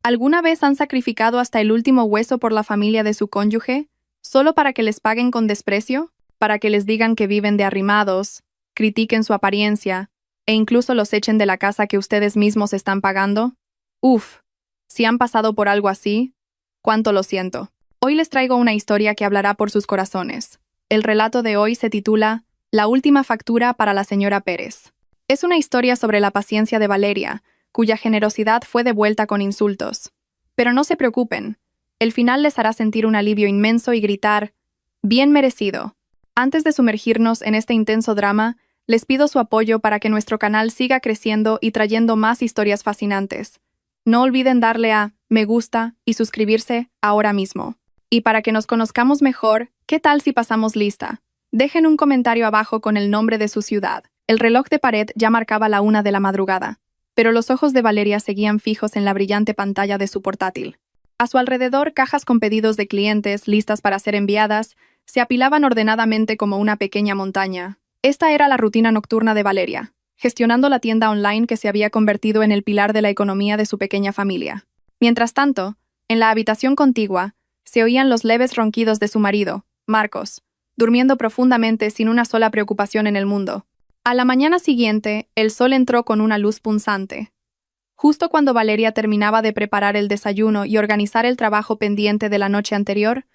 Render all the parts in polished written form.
¿Alguna vez han sacrificado hasta el último hueso por la familia de su cónyuge, solo para que les paguen con desprecio? Para que les digan que viven de arrimados, critiquen su apariencia, e incluso los echen de la casa que ustedes mismos están pagando? Uf, si han pasado por algo así, cuánto lo siento. Hoy les traigo una historia que hablará por sus corazones. El relato de hoy se titula La última factura para la señora Pérez. Es una historia sobre la paciencia de Valeria, cuya generosidad fue devuelta con insultos. Pero no se preocupen, el final les hará sentir un alivio inmenso y gritar, bien merecido. Antes de sumergirnos en este intenso drama, les pido su apoyo para que nuestro canal siga creciendo y trayendo más historias fascinantes. No olviden darle a me gusta y suscribirse ahora mismo. Y para que nos conozcamos mejor, ¿qué tal si pasamos lista? Dejen un comentario abajo con el nombre de su ciudad. El reloj de pared ya marcaba la 1 de la madrugada, pero los ojos de Valeria seguían fijos en la brillante pantalla de su portátil. A su alrededor, cajas con pedidos de clientes listas para ser enviadas se apilaban ordenadamente como una pequeña montaña. Esta era la rutina nocturna de Valeria, gestionando la tienda online que se había convertido en el pilar de la economía de su pequeña familia. Mientras tanto, en la habitación contigua, se oían los leves ronquidos de su marido, Marcos, durmiendo profundamente sin una sola preocupación en el mundo. A la mañana siguiente, el sol entró con una luz punzante. Justo cuando Valeria terminaba de preparar el desayuno y organizar el trabajo pendiente de la noche anterior,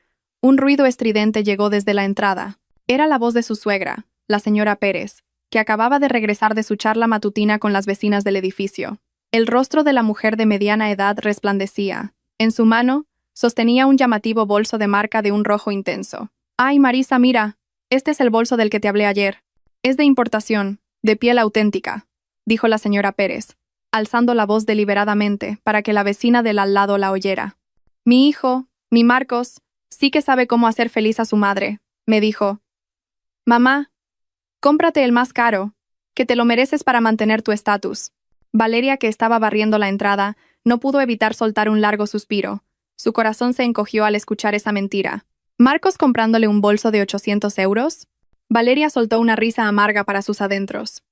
un ruido estridente llegó desde la entrada. Era la voz de su suegra, la señora Pérez, que acababa de regresar de su charla matutina con las vecinas del edificio. El rostro de la mujer de mediana edad resplandecía. En su mano, sostenía un llamativo bolso de marca de un rojo intenso. «Ay, Marisa, mira, este es el bolso del que te hablé ayer. Es de importación, de piel auténtica», dijo la señora Pérez, alzando la voz deliberadamente para que la vecina del al lado la oyera. «Mi hijo, mi Marcos, sí que sabe cómo hacer feliz a su madre», me dijo. «Mamá, cómprate el más caro, que te lo mereces para mantener tu estatus». Valeria, que estaba barriendo la entrada, no pudo evitar soltar un largo suspiro. Su corazón se encogió al escuchar esa mentira. ¿Marcos comprándole un bolso de 800 euros? Valeria soltó una risa amarga para sus adentros.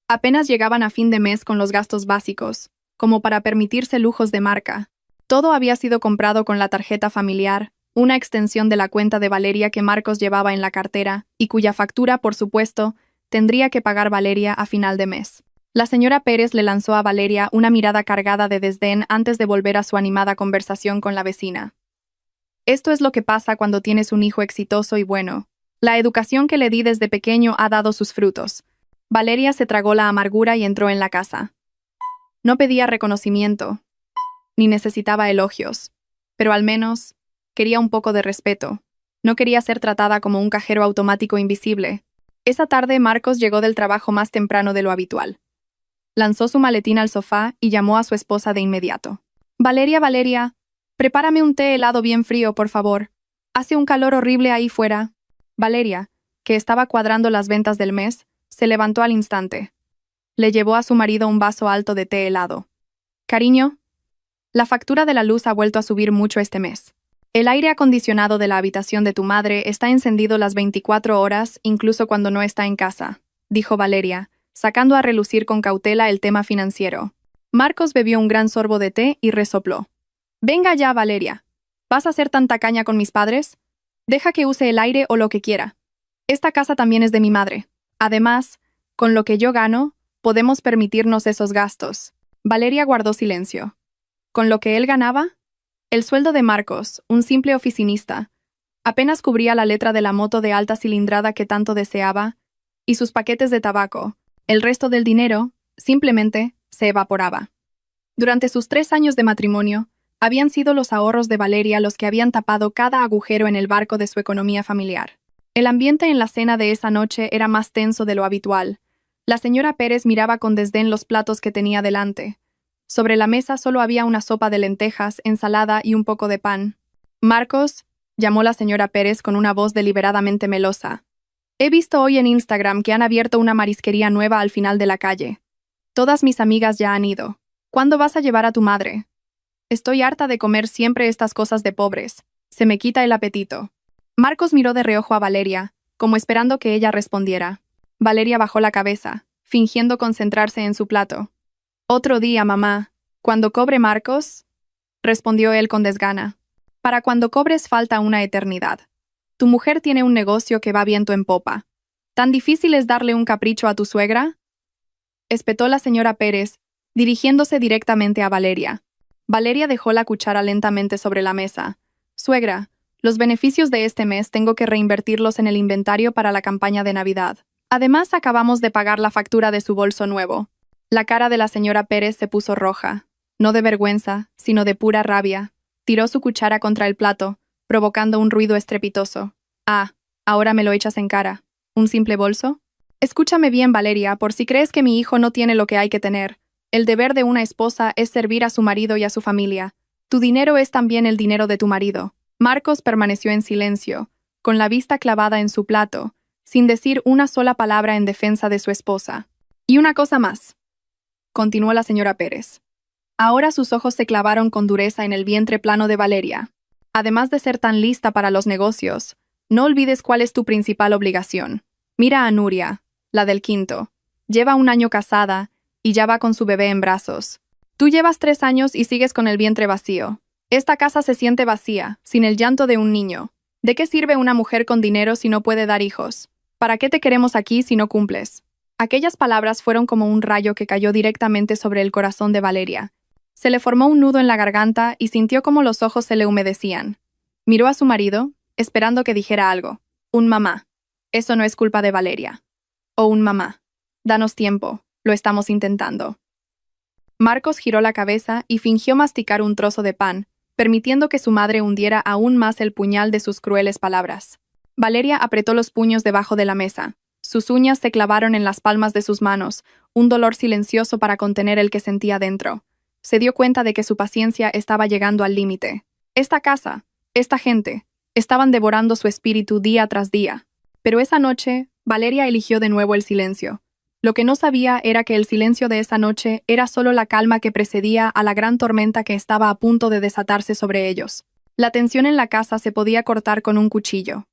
Apenas llegaban a fin de mes con los gastos básicos, como para permitirse lujos de marca. Todo había sido comprado con la tarjeta familiar, una extensión de la cuenta de Valeria que Marcos llevaba en la cartera y cuya factura, por supuesto, tendría que pagar Valeria a final de mes. La señora Pérez le lanzó a Valeria una mirada cargada de desdén antes de volver a su animada conversación con la vecina. «Esto es lo que pasa cuando tienes un hijo exitoso y bueno. La educación que le di desde pequeño ha dado sus frutos». Valeria se tragó la amargura y entró en la casa. No pedía reconocimiento, ni necesitaba elogios, pero al menos quería un poco de respeto. No quería ser tratada como un cajero automático invisible. Esa tarde Marcos llegó del trabajo más temprano de lo habitual. Lanzó su maletín al sofá y llamó a su esposa de inmediato. «Valeria, Valeria, prepárame un té helado bien frío, por favor. Hace un calor horrible ahí fuera». Valeria, que estaba cuadrando las ventas del mes, se levantó al instante. Le llevó a su marido un vaso alto de té helado. «Cariño, la factura de la luz ha vuelto a subir mucho este mes. El aire acondicionado de la habitación de tu madre está encendido las 24 horas, incluso cuando no está en casa», dijo Valeria, sacando a relucir con cautela el tema financiero. Marcos bebió un gran sorbo de té y resopló. «Venga ya, Valeria. ¿Vas a ser tan tacaña con mis padres? Deja que use el aire o lo que quiera. Esta casa también es de mi madre. Además, con lo que yo gano, podemos permitirnos esos gastos». Valeria guardó silencio. ¿Con lo que él ganaba? El sueldo de Marcos, un simple oficinista, apenas cubría la letra de la moto de alta cilindrada que tanto deseaba, y sus paquetes de tabaco. El resto del dinero, simplemente, se evaporaba. Durante sus 3 años de matrimonio, habían sido los ahorros de Valeria los que habían tapado cada agujero en el barco de su economía familiar. El ambiente en la cena de esa noche era más tenso de lo habitual. La señora Pérez miraba con desdén los platos que tenía delante. Sobre la mesa solo había una sopa de lentejas, ensalada y un poco de pan. «Marcos», llamó la señora Pérez con una voz deliberadamente melosa. «He visto hoy en Instagram que han abierto una marisquería nueva al final de la calle. Todas mis amigas ya han ido. ¿Cuándo vas a llevar a tu madre? Estoy harta de comer siempre estas cosas de pobres. Se me quita el apetito». Marcos miró de reojo a Valeria, como esperando que ella respondiera. Valeria bajó la cabeza, fingiendo concentrarse en su plato. «Otro día, mamá. Cuando cobre Marcos, respondió él con desgana. Para cuando cobres falta una eternidad. Tu mujer tiene un negocio que va viento en popa. ¿Tan difícil es darle un capricho a tu suegra?, espetó la señora Pérez, dirigiéndose directamente a Valeria. Valeria dejó la cuchara lentamente sobre la mesa. Suegra, los beneficios de este mes tengo que reinvertirlos en el inventario para la campaña de Navidad. Además, acabamos de pagar la factura de su bolso nuevo. La cara de la señora Pérez se puso roja, no de vergüenza, sino de pura rabia. Tiró su cuchara contra el plato, provocando un ruido estrepitoso. Ah, ahora me lo echas en cara. ¿Un simple bolso? Escúchame bien, Valeria, por si crees que mi hijo no tiene lo que hay que tener. El deber de una esposa es servir a su marido y a su familia. Tu dinero es también el dinero de tu marido. Marcos permaneció en silencio, con la vista clavada en su plato, sin decir una sola palabra en defensa de su esposa. Y una cosa más, continuó la señora Pérez. Ahora sus ojos se clavaron con dureza en el vientre plano de Valeria. Además de ser tan lista para los negocios, no olvides cuál es tu principal obligación. Mira a Nuria, la del quinto. Lleva 1 año casada y ya va con su bebé en brazos. Tú llevas 3 años y sigues con el vientre vacío. Esta casa se siente vacía, sin el llanto de un niño. ¿De qué sirve una mujer con dinero si no puede dar hijos? ¿Para qué te queremos aquí si no cumples? Aquellas palabras fueron como un rayo que cayó directamente sobre el corazón de Valeria. Se le formó un nudo en la garganta y sintió como los ojos se le humedecían. Miró a su marido, esperando que dijera algo. Un mamá. Eso no es culpa de Valeria. O un mamá. Danos tiempo, lo estamos intentando. Marcos giró la cabeza y fingió masticar un trozo de pan, permitiendo que su madre hundiera aún más el puñal de sus crueles palabras. Valeria apretó los puños debajo de la mesa. Sus uñas se clavaron en las palmas de sus manos, un dolor silencioso para contener el que sentía dentro. Se dio cuenta de que su paciencia estaba llegando al límite. Esta casa, esta gente, estaban devorando su espíritu día tras día. Pero esa noche, Valeria eligió de nuevo el silencio. Lo que no sabía era que el silencio de esa noche era solo la calma que precedía a la gran tormenta que estaba a punto de desatarse sobre ellos. La tensión en la casa se podía cortar con un cuchillo.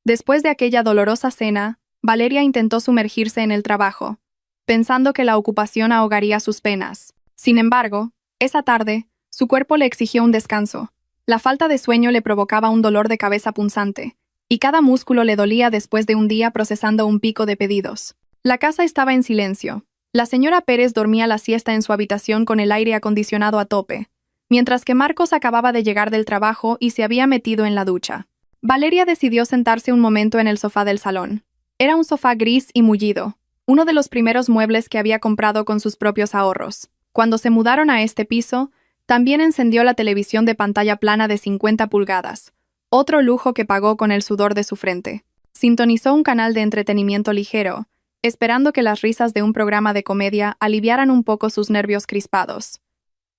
Después de aquella dolorosa cena, Valeria intentó sumergirse en el trabajo, pensando que la ocupación ahogaría sus penas. Sin embargo, esa tarde, su cuerpo le exigió un descanso. La falta de sueño le provocaba un dolor de cabeza punzante, y cada músculo le dolía después de un día procesando un pico de pedidos. La casa estaba en silencio. La señora Pérez dormía la siesta en su habitación con el aire acondicionado a tope, mientras que Marcos acababa de llegar del trabajo y se había metido en la ducha. Valeria decidió sentarse un momento en el sofá del salón. Era un sofá gris y mullido, uno de los primeros muebles que había comprado con sus propios ahorros. Cuando se mudaron a este piso, también encendió la televisión de pantalla plana de 50 pulgadas, otro lujo que pagó con el sudor de su frente. Sintonizó un canal de entretenimiento ligero, esperando que las risas de un programa de comedia aliviaran un poco sus nervios crispados.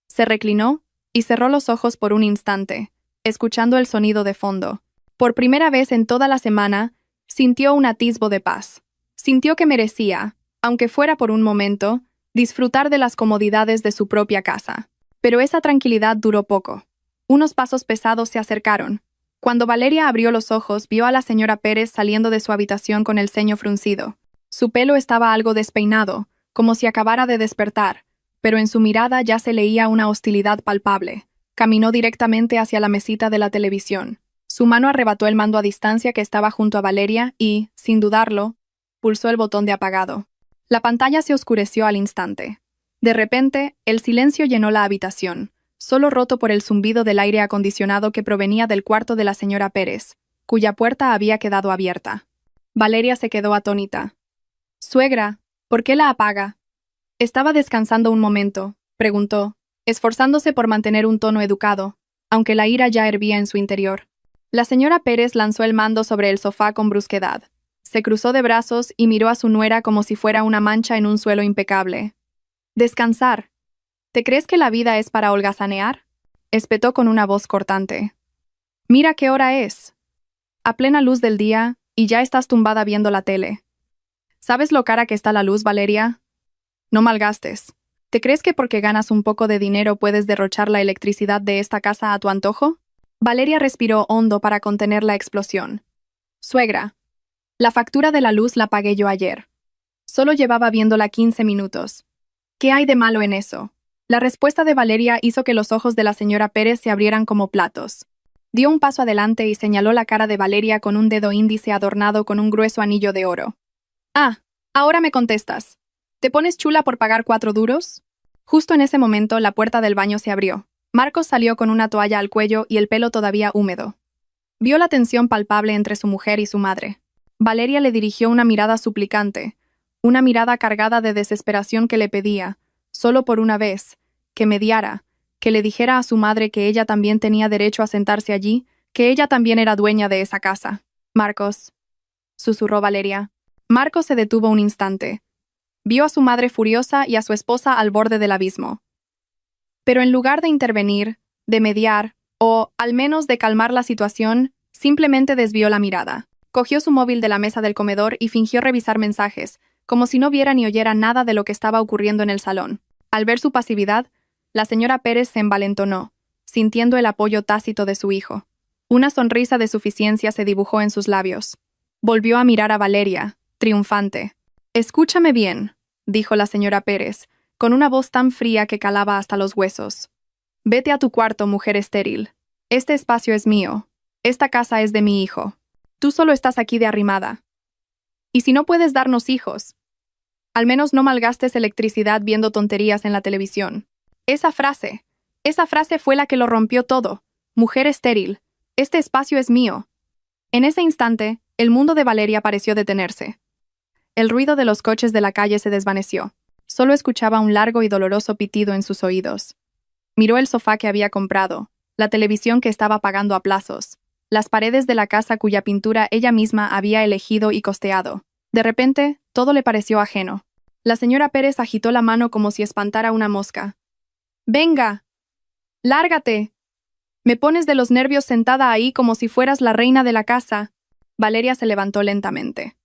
Se reclinó y cerró los ojos por un instante, escuchando el sonido de fondo. Por primera vez en toda la semana, sintió un atisbo de paz. Sintió que merecía, aunque fuera por un momento, disfrutar de las comodidades de su propia casa. Pero esa tranquilidad duró poco. Unos pasos pesados se acercaron. Cuando Valeria abrió los ojos, vio a la señora Pérez saliendo de su habitación con el ceño fruncido. Su pelo estaba algo despeinado, como si acabara de despertar, pero en su mirada ya se leía una hostilidad palpable. Caminó directamente hacia la mesita de la televisión. Su mano arrebató el mando a distancia que estaba junto a Valeria y, sin dudarlo, pulsó el botón de apagado. La pantalla se oscureció al instante. De repente, el silencio llenó la habitación, solo roto por el zumbido del aire acondicionado que provenía del cuarto de la señora Pérez, cuya puerta había quedado abierta. Valeria se quedó atónita. «Suegra, ¿por qué la apaga?» «Estaba descansando un momento», preguntó, esforzándose por mantener un tono educado, aunque la ira ya hervía en su interior. La señora Pérez lanzó el mando sobre el sofá con brusquedad. Se cruzó de brazos y miró a su nuera como si fuera una mancha en un suelo impecable. «Descansar. ¿Te crees que la vida es para holgazanear?», espetó con una voz cortante. «Mira qué hora es. A plena luz del día, y ya estás tumbada viendo la tele. ¿Sabes lo cara que está la luz, Valeria? No malgastes. ¿Te crees que porque ganas un poco de dinero puedes derrochar la electricidad de esta casa a tu antojo?» Valeria respiró hondo para contener la explosión. «Suegra, la factura de la luz la pagué yo ayer. Solo llevaba viéndola 15 minutos. ¿Qué hay de malo en eso? La respuesta de Valeria hizo que los ojos de la señora Pérez se abrieran como platos. Dio un paso adelante y señaló la cara de Valeria con un dedo índice adornado con un grueso anillo de oro. «Ah, ahora me contestas. ¿Te pones chula por pagar 4 duros?» Justo en ese momento, la puerta del baño se abrió. Marcos salió con una toalla al cuello y el pelo todavía húmedo. Vio la tensión palpable entre su mujer y su madre. Valeria le dirigió una mirada suplicante, una mirada cargada de desesperación que le pedía, solo por una vez, que mediara, que le dijera a su madre que ella también tenía derecho a sentarse allí, que ella también era dueña de esa casa. «Marcos», susurró Valeria. Marcos se detuvo un instante. Vio a su madre furiosa y a su esposa al borde del abismo. Pero en lugar de intervenir, de mediar, o, al menos, de calmar la situación, simplemente desvió la mirada. Cogió su móvil de la mesa del comedor y fingió revisar mensajes, como si no viera ni oyera nada de lo que estaba ocurriendo en el salón. Al ver su pasividad, la señora Pérez se envalentonó, sintiendo el apoyo tácito de su hijo. Una sonrisa de suficiencia se dibujó en sus labios. Volvió a mirar a Valeria, triunfante. «Escúchame bien», dijo la señora Pérez, con una voz tan fría que calaba hasta los huesos. «Vete a tu cuarto, mujer estéril. Este espacio es mío. Esta casa es de mi hijo. Tú solo estás aquí de arrimada. Y si no puedes darnos hijos, al menos no malgastes electricidad viendo tonterías en la televisión». Esa frase fue la que lo rompió todo. «Mujer estéril. Este espacio es mío». En ese instante, el mundo de Valeria pareció detenerse. El ruido de los coches de la calle se desvaneció. Solo escuchaba un largo y doloroso pitido en sus oídos. Miró el sofá que había comprado, la televisión que estaba pagando a plazos, las paredes de la casa cuya pintura ella misma había elegido y costeado. De repente, todo le pareció ajeno. La señora Pérez agitó la mano como si espantara una mosca. «¡Venga! ¡Lárgate! Me pones de los nervios sentada ahí como si fueras la reina de la casa». Valeria se levantó lentamente.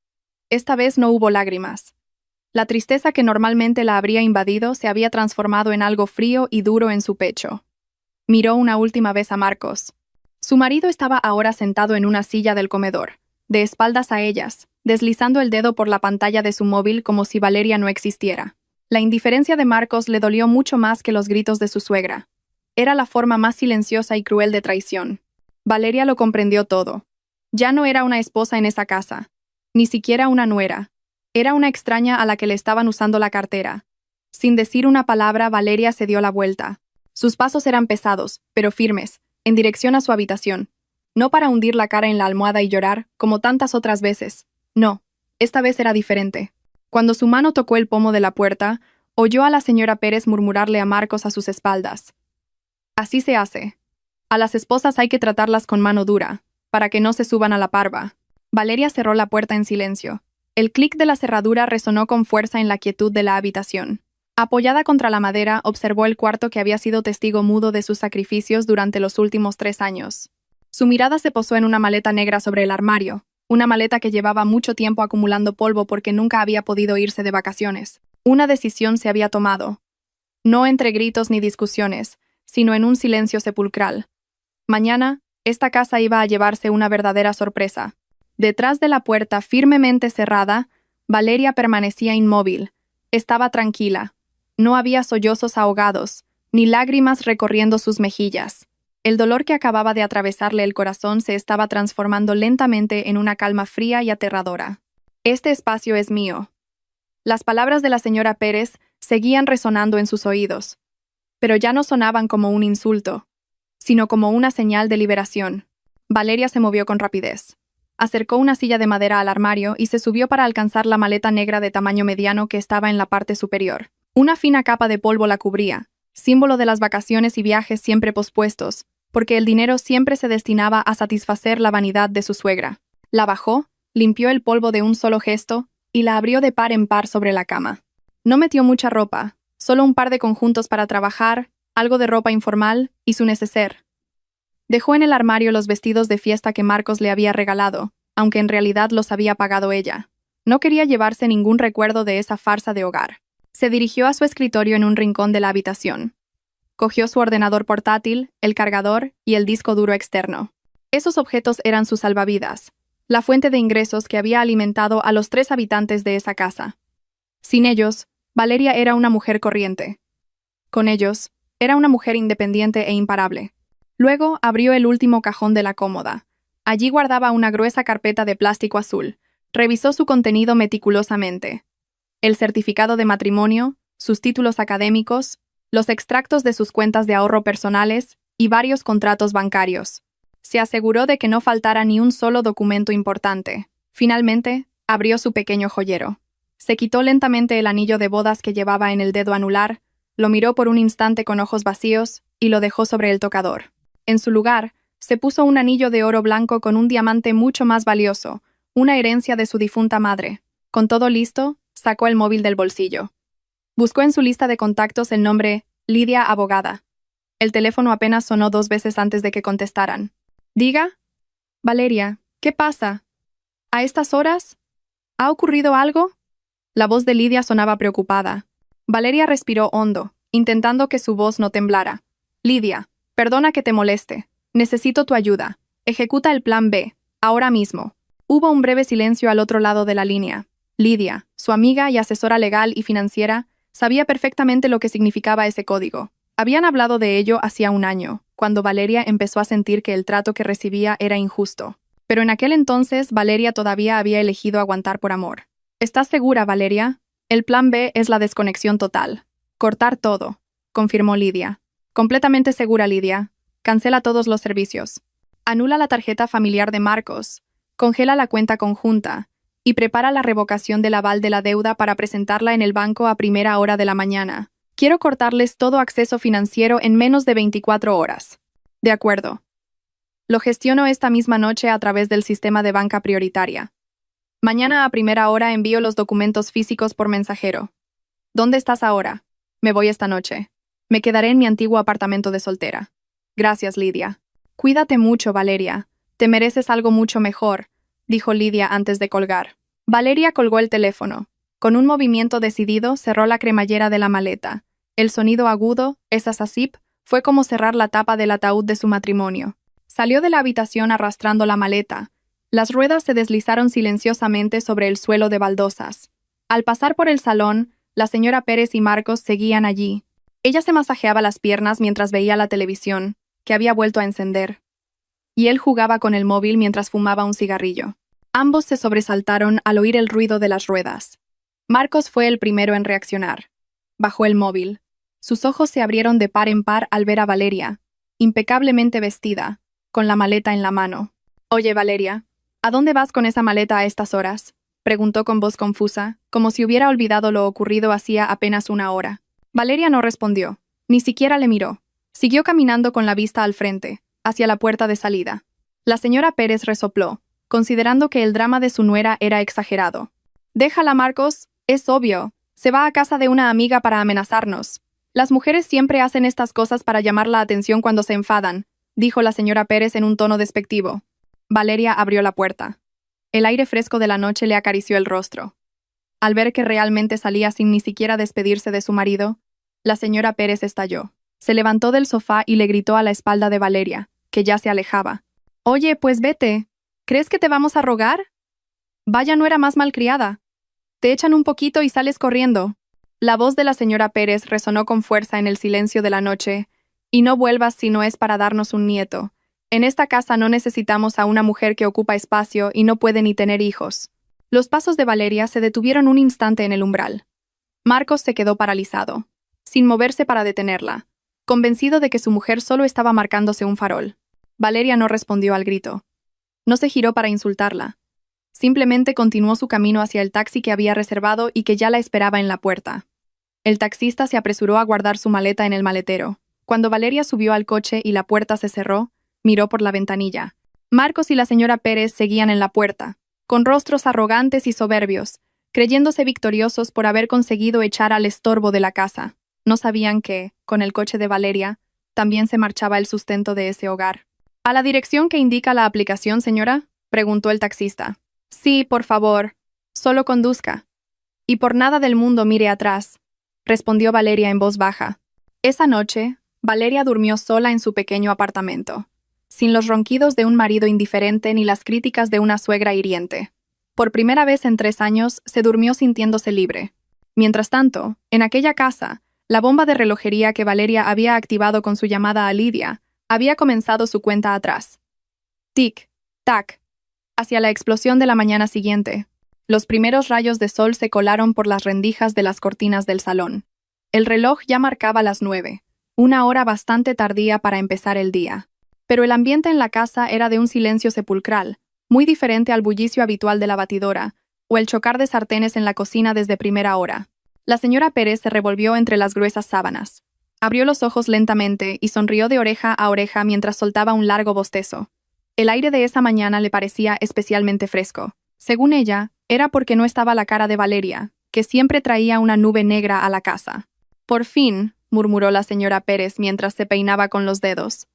Esta vez no hubo lágrimas. La tristeza que normalmente la habría invadido se había transformado en algo frío y duro en su pecho. Miró una última vez a Marcos. Su marido estaba ahora sentado en una silla del comedor, de espaldas a ellas, deslizando el dedo por la pantalla de su móvil como si Valeria no existiera. La indiferencia de Marcos le dolió mucho más que los gritos de su suegra. Era la forma más silenciosa y cruel de traición. Valeria lo comprendió todo. Ya no era una esposa en esa casa, ni siquiera una nuera. Era una extraña a la que le estaban usando la cartera. Sin decir una palabra, Valeria se dio la vuelta. Sus pasos eran pesados, pero firmes, en dirección a su habitación. No para hundir la cara en la almohada y llorar, como tantas otras veces. No, esta vez era diferente. Cuando su mano tocó el pomo de la puerta, oyó a la señora Pérez murmurarle a Marcos a sus espaldas. «Así se hace. A las esposas hay que tratarlas con mano dura, para que no se suban a la parva». Valeria cerró la puerta en silencio. El clic de la cerradura resonó con fuerza en la quietud de la habitación. Apoyada contra la madera, observó el cuarto que había sido testigo mudo de sus sacrificios durante los últimos 3 años. Su mirada se posó en una maleta negra sobre el armario, una maleta que llevaba mucho tiempo acumulando polvo porque nunca había podido irse de vacaciones. Una decisión se había tomado. No entre gritos ni discusiones, sino en un silencio sepulcral. Mañana, esta casa iba a llevarse una verdadera sorpresa. Detrás de la puerta firmemente cerrada, Valeria permanecía inmóvil. Estaba tranquila. No había sollozos ahogados, ni lágrimas recorriendo sus mejillas. El dolor que acababa de atravesarle el corazón se estaba transformando lentamente en una calma fría y aterradora. «Este espacio es mío». Las palabras de la señora Pérez seguían resonando en sus oídos, pero ya no sonaban como un insulto, sino como una señal de liberación. Valeria se movió con rapidez. Acercó una silla de madera al armario y se subió para alcanzar la maleta negra de tamaño mediano que estaba en la parte superior. Una fina capa de polvo la cubría, símbolo de las vacaciones y viajes siempre pospuestos, porque el dinero siempre se destinaba a satisfacer la vanidad de su suegra. La bajó, limpió el polvo de un solo gesto y la abrió de par en par sobre la cama. No metió mucha ropa, solo un par de conjuntos para trabajar, algo de ropa informal y su neceser. Dejó en el armario los vestidos de fiesta que Marcos le había regalado, aunque en realidad los había pagado ella. No quería llevarse ningún recuerdo de esa farsa de hogar. Se dirigió a su escritorio en un rincón de la habitación. Cogió su ordenador portátil, el cargador y el disco duro externo. Esos objetos eran sus salvavidas, la fuente de ingresos que había alimentado a los 3 habitantes de esa casa. Sin ellos, Valeria era una mujer corriente. Con ellos, era una mujer independiente e imparable. Luego abrió el último cajón de la cómoda. Allí guardaba una gruesa carpeta de plástico azul. Revisó su contenido meticulosamente. El certificado de matrimonio, sus títulos académicos, los extractos de sus cuentas de ahorro personales y varios contratos bancarios. Se aseguró de que no faltara ni un solo documento importante. Finalmente, abrió su pequeño joyero. Se quitó lentamente el anillo de bodas que llevaba en el dedo anular, lo miró por un instante con ojos vacíos y lo dejó sobre el tocador. En su lugar, se puso un anillo de oro blanco con un diamante mucho más valioso, una herencia de su difunta madre. Con todo listo, sacó el móvil del bolsillo. Buscó en su lista de contactos el nombre Lidia Abogada. El teléfono apenas sonó 2 veces antes de que contestaran. «Diga». «Valeria, ¿qué pasa? ¿A estas horas? ¿Ha ocurrido algo?» La voz de Lidia sonaba preocupada. Valeria respiró hondo, intentando que su voz no temblara. «Lidia, perdona que te moleste. Necesito tu ayuda. Ejecuta el plan B, ahora mismo». Hubo un breve silencio al otro lado de la línea. Lidia, su amiga y asesora legal y financiera, sabía perfectamente lo que significaba ese código. Habían hablado de ello hacía un año, cuando Valeria empezó a sentir que el trato que recibía era injusto. Pero en aquel entonces, Valeria todavía había elegido aguantar por amor. «¿Estás segura, Valeria? El plan B es la desconexión total. Cortar todo», confirmó Lidia. «Completamente segura, Lidia. Cancela todos los servicios. Anula la tarjeta familiar de Marcos. Congela la cuenta conjunta. Y prepara la revocación del aval de la deuda para presentarla en el banco a primera hora de la mañana. Quiero cortarles todo acceso financiero en menos de 24 horas». «De acuerdo. Lo gestiono esta misma noche a través del sistema de banca prioritaria. Mañana a primera hora envío los documentos físicos por mensajero. ¿Dónde estás ahora?» «Me voy esta noche. Me quedaré en mi antiguo apartamento de soltera». «Gracias, Lidia». «Cuídate mucho, Valeria. Te mereces algo mucho mejor», dijo Lidia antes de colgar. Valeria colgó el teléfono. Con un movimiento decidido cerró la cremallera de la maleta. El sonido agudo, esa sasip, fue como cerrar la tapa del ataúd de su matrimonio. Salió de la habitación arrastrando la maleta. Las ruedas se deslizaron silenciosamente sobre el suelo de baldosas. Al pasar por el salón, la señora Pérez y Marcos seguían allí. Ella se masajeaba las piernas mientras veía la televisión, que había vuelto a encender. Y él jugaba con el móvil mientras fumaba un cigarrillo. Ambos se sobresaltaron al oír el ruido de las ruedas. Marcos fue el primero en reaccionar. Bajó el móvil. Sus ojos se abrieron de par en par al ver a Valeria, impecablemente vestida, con la maleta en la mano. «Oye, Valeria, ¿a dónde vas con esa maleta a estas horas?», preguntó con voz confusa, como si hubiera olvidado lo ocurrido hacía apenas una hora. Valeria no respondió, ni siquiera le miró. Siguió caminando con la vista al frente, hacia la puerta de salida. La señora Pérez resopló, considerando que el drama de su nuera era exagerado. «Déjala, Marcos, es obvio. Se va a casa de una amiga para amenazarnos. Las mujeres siempre hacen estas cosas para llamar la atención cuando se enfadan», dijo la señora Pérez en un tono despectivo. Valeria abrió la puerta. El aire fresco de la noche le acarició el rostro. Al ver que realmente salía sin ni siquiera despedirse de su marido, la señora Pérez estalló. Se levantó del sofá y le gritó a la espalda de Valeria, que ya se alejaba. «Oye, pues vete. ¿Crees que te vamos a rogar? Vaya nuera más malcriada. Te echan un poquito y sales corriendo». La voz de la señora Pérez resonó con fuerza en el silencio de la noche. «Y no vuelvas si no es para darnos un nieto. En esta casa no necesitamos a una mujer que ocupa espacio y no puede ni tener hijos». Los pasos de Valeria se detuvieron un instante en el umbral. Marcos se quedó paralizado, sin moverse para detenerla, convencido de que su mujer solo estaba marcándose un farol. Valeria no respondió al grito. No se giró para insultarla. Simplemente continuó su camino hacia el taxi que había reservado y que ya la esperaba en la puerta. El taxista se apresuró a guardar su maleta en el maletero. Cuando Valeria subió al coche y la puerta se cerró, miró por la ventanilla. Marcos y la señora Pérez seguían en la puerta, con rostros arrogantes y soberbios, creyéndose victoriosos por haber conseguido echar al estorbo de la casa. No sabían que, con el coche de Valeria, también se marchaba el sustento de ese hogar. «¿A la dirección que indica la aplicación, señora?», preguntó el taxista. «Sí, por favor. Solo conduzca. Y por nada del mundo mire atrás», respondió Valeria en voz baja. Esa noche, Valeria durmió sola en su pequeño apartamento, sin los ronquidos de un marido indiferente ni las críticas de una suegra hiriente. Por primera vez en 3 años, se durmió sintiéndose libre. Mientras tanto, en aquella casa, La bomba de relojería que Valeria había activado con su llamada a Lidia había comenzado su cuenta atrás. Tic, tac, hacia la explosión de la mañana siguiente. Los primeros rayos de sol se colaron por las rendijas de las cortinas del salón. El reloj ya marcaba las 9, una hora bastante tardía para empezar el día. Pero el ambiente en la casa era de un silencio sepulcral, muy diferente al bullicio habitual de la batidora, o el chocar de sartenes en la cocina desde primera hora. La señora Pérez se revolvió entre las gruesas sábanas. Abrió los ojos lentamente y sonrió de oreja a oreja mientras soltaba un largo bostezo. El aire de esa mañana le parecía especialmente fresco. Según ella, era porque no estaba la cara de Valeria, que siempre traía una nube negra a la casa. Por fin, murmuró la señora Pérez mientras se peinaba con los dedos.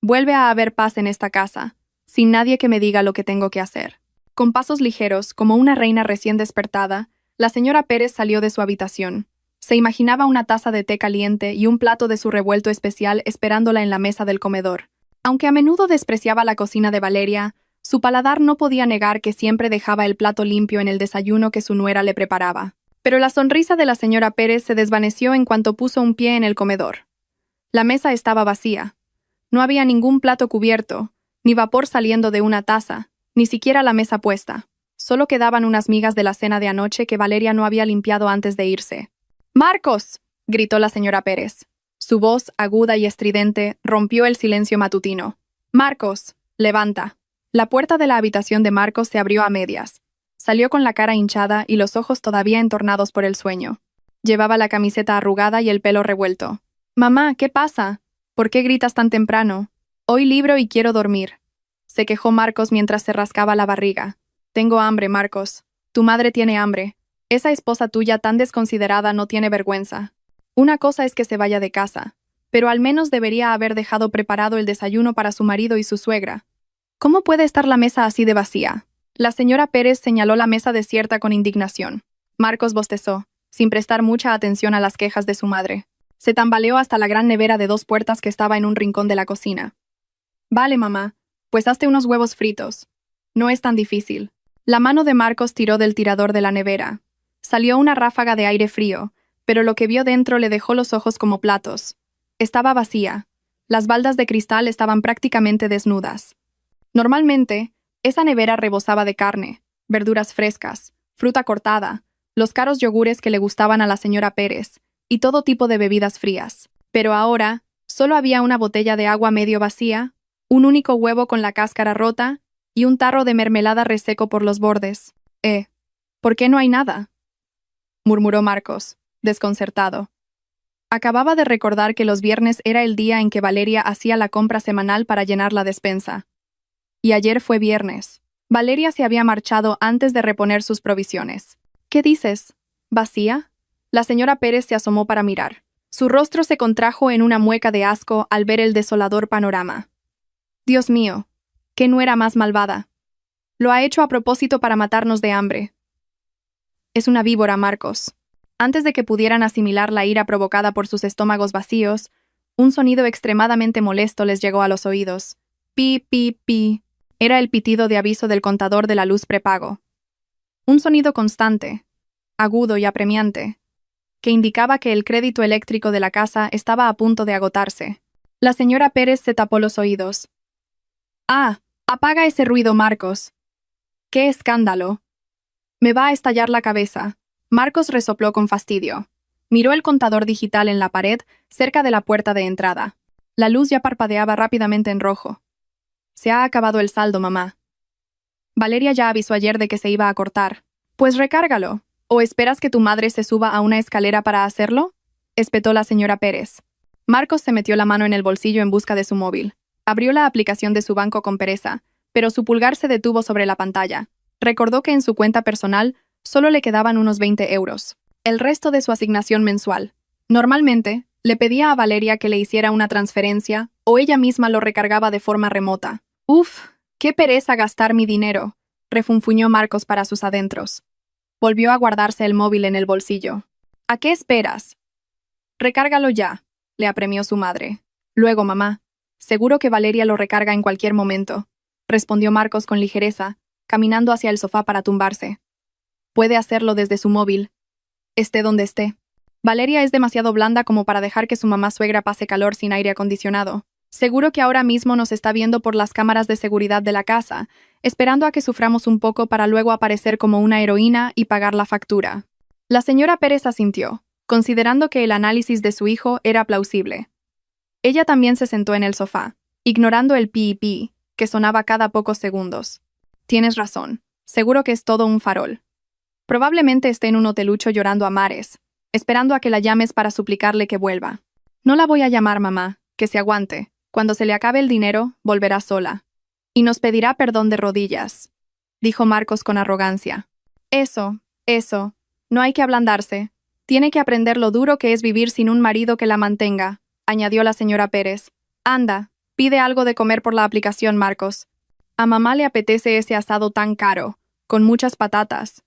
Vuelve a haber paz en esta casa, sin nadie que me diga lo que tengo que hacer. Con pasos ligeros, como una reina recién despertada, la señora Pérez salió de su habitación. Se imaginaba una taza de té caliente y un plato de su revuelto especial esperándola en la mesa del comedor. Aunque a menudo despreciaba la cocina de Valeria, su paladar no podía negar que siempre dejaba el plato limpio en el desayuno que su nuera le preparaba. Pero la sonrisa de la señora Pérez se desvaneció en cuanto puso un pie en el comedor. La mesa estaba vacía. No había ningún plato cubierto, ni vapor saliendo de una taza, ni siquiera la mesa puesta. Solo quedaban unas migas de la cena de anoche que Valeria no había limpiado antes de irse. ¡Marcos!, gritó la señora Pérez. Su voz, aguda y estridente, rompió el silencio matutino. «Marcos, levanta». La puerta de la habitación de Marcos se abrió a medias. Salió con la cara hinchada y los ojos todavía entornados por el sueño. Llevaba la camiseta arrugada y el pelo revuelto. «Mamá, ¿qué pasa? ¿Por qué gritas tan temprano? Hoy libro y quiero dormir», se quejó Marcos mientras se rascaba la barriga. «Tengo hambre, Marcos. Tu madre tiene hambre. Esa esposa tuya tan desconsiderada no tiene vergüenza. Una cosa es que se vaya de casa, pero al menos debería haber dejado preparado el desayuno para su marido y su suegra. ¿Cómo puede estar la mesa así de vacía?». La señora Pérez señaló la mesa desierta con indignación. Marcos bostezó, sin prestar mucha atención a las quejas de su madre. Se tambaleó hasta la gran nevera de 2 puertas que estaba en un rincón de la cocina. «Vale, mamá, pues hazte unos huevos fritos. No es tan difícil». La mano de Marcos tiró del tirador de la nevera. Salió una ráfaga de aire frío, pero lo que vio dentro le dejó los ojos como platos. Estaba vacía. Las baldas de cristal estaban prácticamente desnudas. Normalmente, esa nevera rebosaba de carne, verduras frescas, fruta cortada, los caros yogures que le gustaban a la señora Pérez, y todo tipo de bebidas frías. Pero ahora, solo había una botella de agua medio vacía, un único huevo con la cáscara rota y un tarro de mermelada reseco por los bordes. ¿Por qué no hay nada?, murmuró Marcos, desconcertado. Acababa de recordar que los viernes era el día en que Valeria hacía la compra semanal para llenar la despensa. Y ayer fue viernes. Valeria se había marchado antes de reponer sus provisiones. «¿Qué dices? ¿Vacía?». La señora Pérez se asomó para mirar. Su rostro se contrajo en una mueca de asco al ver el desolador panorama. «Dios mío, qué nuera más malvada. Lo ha hecho a propósito para matarnos de hambre». «Es una víbora, Marcos». Antes de que pudieran asimilar la ira provocada por sus estómagos vacíos, un sonido extremadamente molesto les llegó a los oídos. «Pi, pi, pi». Era el pitido de aviso del contador de la luz prepago. Un sonido constante, agudo y apremiante, que indicaba que el crédito eléctrico de la casa estaba a punto de agotarse. La señora Pérez se tapó los oídos. «Ah, apaga ese ruido, Marcos». «¡Qué escándalo! Me va a estallar la cabeza». Marcos resopló con fastidio. Miró el contador digital en la pared, cerca de la puerta de entrada. La luz ya parpadeaba rápidamente en rojo. «Se ha acabado el saldo, mamá». Valeria ya avisó ayer de que se iba a cortar. «Pues recárgalo. ¿O esperas que tu madre se suba a una escalera para hacerlo?», espetó la señora Pérez. Marcos se metió la mano en el bolsillo en busca de su móvil. Abrió la aplicación de su banco con pereza, pero su pulgar se detuvo sobre la pantalla. Recordó que en su cuenta personal solo le quedaban unos 20 euros, el resto de su asignación mensual. Normalmente, le pedía a Valeria que le hiciera una transferencia o ella misma lo recargaba de forma remota. «Uf, qué pereza gastar mi dinero», refunfuñó Marcos para sus adentros. Volvió a guardarse el móvil en el bolsillo. «¿A qué esperas? Recárgalo ya», le apremió su madre. «Luego, mamá. Seguro que Valeria lo recarga en cualquier momento», respondió Marcos con ligereza, caminando hacia el sofá para tumbarse. «Puede hacerlo desde su móvil, esté donde esté». Valeria es demasiado blanda como para dejar que su mamá suegra pase calor sin aire acondicionado. Seguro que ahora mismo nos está viendo por las cámaras de seguridad de la casa, esperando a que suframos un poco para luego aparecer como una heroína y pagar la factura. La señora Pérez asintió, considerando que el análisis de su hijo era plausible. Ella también se sentó en el sofá, ignorando el pi que sonaba cada pocos segundos. Tienes razón, seguro que es todo un farol. Probablemente esté en un hotelucho llorando a mares, esperando a que la llames para suplicarle que vuelva. No la voy a llamar, mamá, que se aguante. Cuando se le acabe el dinero, volverá sola. Y nos pedirá perdón de rodillas, dijo Marcos con arrogancia. Eso, no hay que ablandarse. Tiene que aprender lo duro que es vivir sin un marido que la mantenga, añadió la señora Pérez. Anda, pide algo de comer por la aplicación, Marcos. A mamá le apetece ese asado tan caro, con muchas patatas.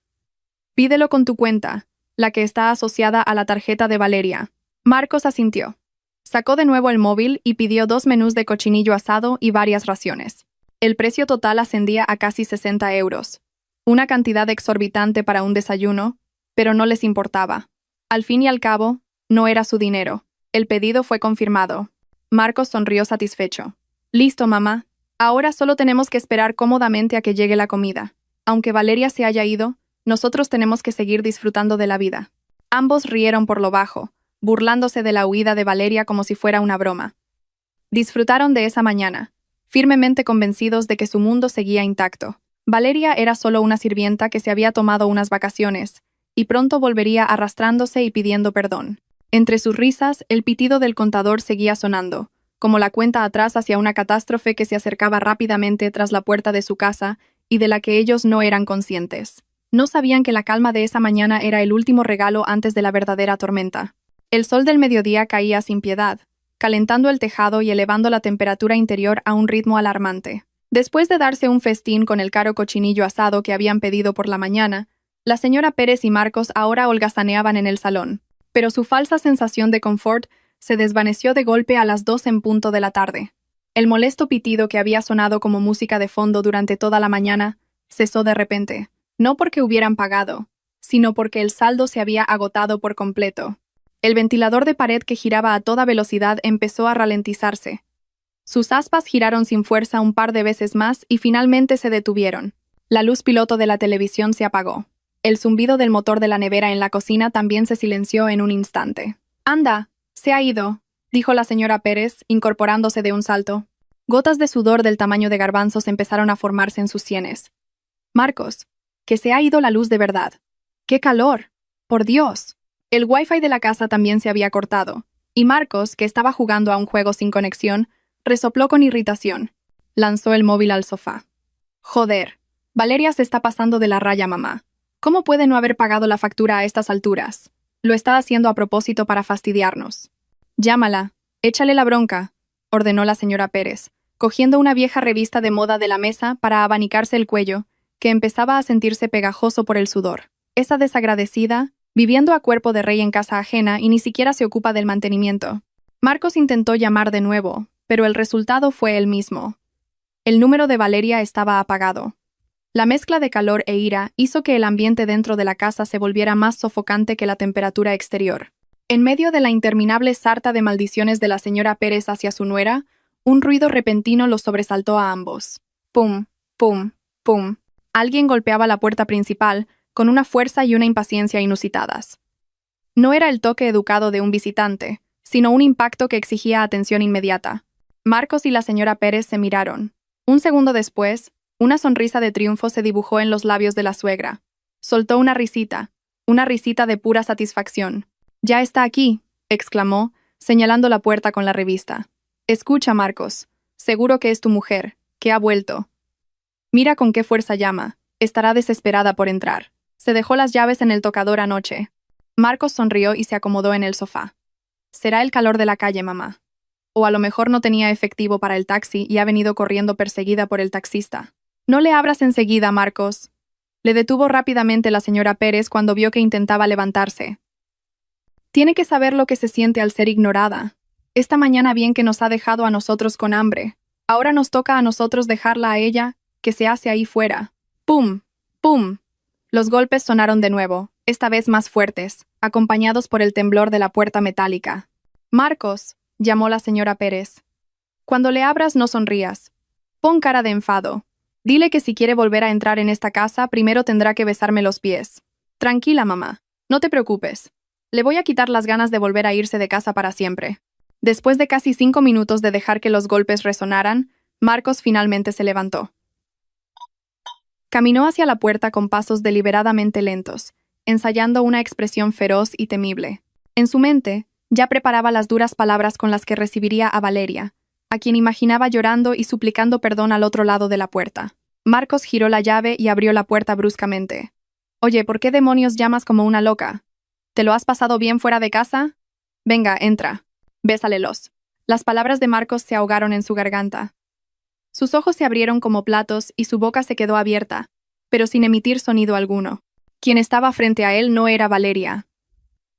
Pídelo con tu cuenta, la que está asociada a la tarjeta de Valeria. Marcos asintió. Sacó de nuevo el móvil y pidió 2 menús de cochinillo asado y varias raciones. El precio total ascendía a casi 60 euros. Una cantidad exorbitante para un desayuno, pero no les importaba. Al fin y al cabo, no era su dinero. El pedido fue confirmado. Marcos sonrió satisfecho. Listo, mamá. Ahora solo tenemos que esperar cómodamente a que llegue la comida. Aunque Valeria se haya ido, nosotros tenemos que seguir disfrutando de la vida. Ambos rieron por lo bajo, burlándose de la huida de Valeria como si fuera una broma. Disfrutaron de esa mañana, firmemente convencidos de que su mundo seguía intacto. Valeria era solo una sirvienta que se había tomado unas vacaciones, y pronto volvería arrastrándose y pidiendo perdón. Entre sus risas, el pitido del contador seguía sonando, como la cuenta atrás hacia una catástrofe que se acercaba rápidamente tras la puerta de su casa y de la que ellos no eran conscientes. No sabían que la calma de esa mañana era el último regalo antes de la verdadera tormenta. El sol del mediodía caía sin piedad, calentando el tejado y elevando la temperatura interior a un ritmo alarmante. Después de darse un festín con el caro cochinillo asado que habían pedido por la mañana, la señora Pérez y Marcos ahora holgazaneaban en el salón, pero su falsa sensación de confort se desvaneció de golpe a las 2 en punto de la tarde. El molesto pitido que había sonado como música de fondo durante toda la mañana cesó de repente. No porque hubieran pagado, sino porque el saldo se había agotado por completo. El ventilador de pared que giraba a toda velocidad empezó a ralentizarse. Sus aspas giraron sin fuerza un par de veces más y finalmente se detuvieron. La luz piloto de la televisión se apagó. El zumbido del motor de la nevera en la cocina también se silenció en un instante. «Anda, se ha ido», dijo la señora Pérez, incorporándose de un salto. Gotas de sudor del tamaño de garbanzos empezaron a formarse en sus sienes. «Marcos, que se ha ido la luz de verdad. ¡Qué calor! ¡Por Dios!». El wifi de la casa también se había cortado, y Marcos, que estaba jugando a un juego sin conexión, resopló con irritación. Lanzó el móvil al sofá. «Joder, Valeria se está pasando de la raya, mamá. ¿Cómo puede no haber pagado la factura a estas alturas? Lo está haciendo a propósito para fastidiarnos». «Llámala, échale la bronca», ordenó la señora Pérez, cogiendo una vieja revista de moda de la mesa para abanicarse el cuello, que empezaba a sentirse pegajoso por el sudor. Esa desagradecida, viviendo a cuerpo de rey en casa ajena y ni siquiera se ocupa del mantenimiento. Marcos intentó llamar de nuevo, pero el resultado fue el mismo. El número de Valeria estaba apagado. La mezcla de calor e ira hizo que el ambiente dentro de la casa se volviera más sofocante que la temperatura exterior. En medio de la interminable sarta de maldiciones de la señora Pérez hacia su nuera, un ruido repentino los sobresaltó a ambos. Pum, pum, pum. Alguien golpeaba la puerta principal, con una fuerza y una impaciencia inusitadas. No era el toque educado de un visitante, sino un impacto que exigía atención inmediata. Marcos y la señora Pérez se miraron. Un segundo después, una sonrisa de triunfo se dibujó en los labios de la suegra. Soltó una risita de pura satisfacción. «Ya está aquí», exclamó, señalando la puerta con la revista. «Escucha, Marcos. Seguro que es tu mujer, que ha vuelto. Mira con qué fuerza llama. Estará desesperada por entrar. Se dejó las llaves en el tocador anoche». Marcos sonrió y se acomodó en el sofá. «Será el calor de la calle, mamá. O a lo mejor no tenía efectivo para el taxi y ha venido corriendo perseguida por el taxista». «No le abras enseguida, Marcos», le detuvo rápidamente la señora Pérez cuando vio que intentaba levantarse. «Tiene que saber lo que se siente al ser ignorada. Esta mañana bien que nos ha dejado a nosotros con hambre. Ahora nos toca a nosotros dejarla a ella, que se hace ahí fuera». «Pum, pum». Los golpes sonaron de nuevo, esta vez más fuertes, acompañados por el temblor de la puerta metálica. «Marcos», llamó la señora Pérez. «Cuando le abras no sonrías. Pon cara de enfado. Dile que si quiere volver a entrar en esta casa, primero tendrá que besarme los pies. Tranquila, mamá. No te preocupes. Le voy a quitar las ganas de volver a irse de casa para siempre». Después de casi 5 minutos de dejar que los golpes resonaran, Marcos finalmente se levantó. Caminó hacia la puerta con pasos deliberadamente lentos, ensayando una expresión feroz y temible. En su mente, ya preparaba las duras palabras con las que recibiría a Valeria, a quien imaginaba llorando y suplicando perdón al otro lado de la puerta. Marcos giró la llave y abrió la puerta bruscamente. «Oye, ¿por qué demonios llamas como una loca? ¿Te lo has pasado bien fuera de casa? Venga, entra. Bésalos». Las palabras de Marcos se ahogaron en su garganta. Sus ojos se abrieron como platos y su boca se quedó abierta, pero sin emitir sonido alguno. Quien estaba frente a él no era Valeria.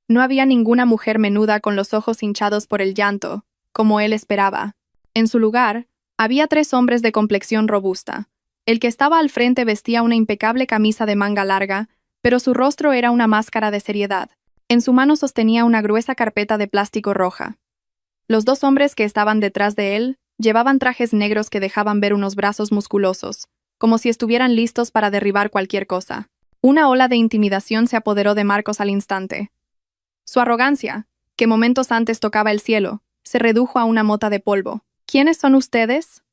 No había ninguna mujer menuda con los ojos hinchados por el llanto, como él esperaba. En su lugar, había 3 hombres de complexión robusta. El que estaba al frente vestía una impecable camisa de manga larga, pero su rostro era una máscara de seriedad. En su mano sostenía una gruesa carpeta de plástico roja. Los 2 hombres que estaban detrás de él llevaban trajes negros que dejaban ver unos brazos musculosos, como si estuvieran listos para derribar cualquier cosa. Una ola de intimidación se apoderó de Marcos al instante. Su arrogancia, que momentos antes tocaba el cielo, se redujo a una mota de polvo. «¿Quiénes son ustedes?»,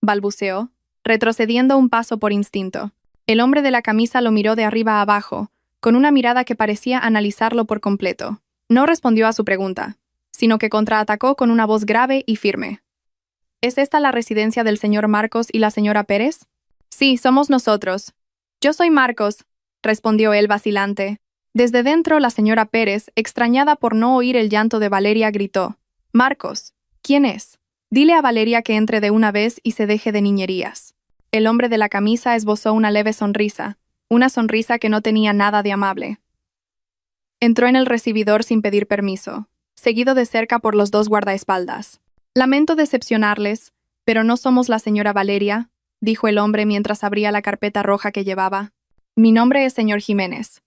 balbuceó, retrocediendo un paso por instinto. El hombre de la camisa lo miró de arriba a abajo, con una mirada que parecía analizarlo por completo. No respondió a su pregunta, sino que contraatacó con una voz grave y firme. «¿Es esta la residencia del señor Marcos y la señora Pérez?» «Sí, somos nosotros. Yo soy Marcos», respondió él vacilante. Desde dentro, la señora Pérez, extrañada por no oír el llanto de Valeria, gritó: «Marcos, ¿quién es? Dile a Valeria que entre de una vez y se deje de niñerías». El hombre de la camisa esbozó una leve sonrisa, una sonrisa que no tenía nada de amable. Entró en el recibidor sin pedir permiso, seguido de cerca por los 2 guardaespaldas. «Lamento decepcionarles, pero no somos la señora Valeria», dijo el hombre mientras abría la carpeta roja que llevaba. «Mi nombre es señor Jiménez.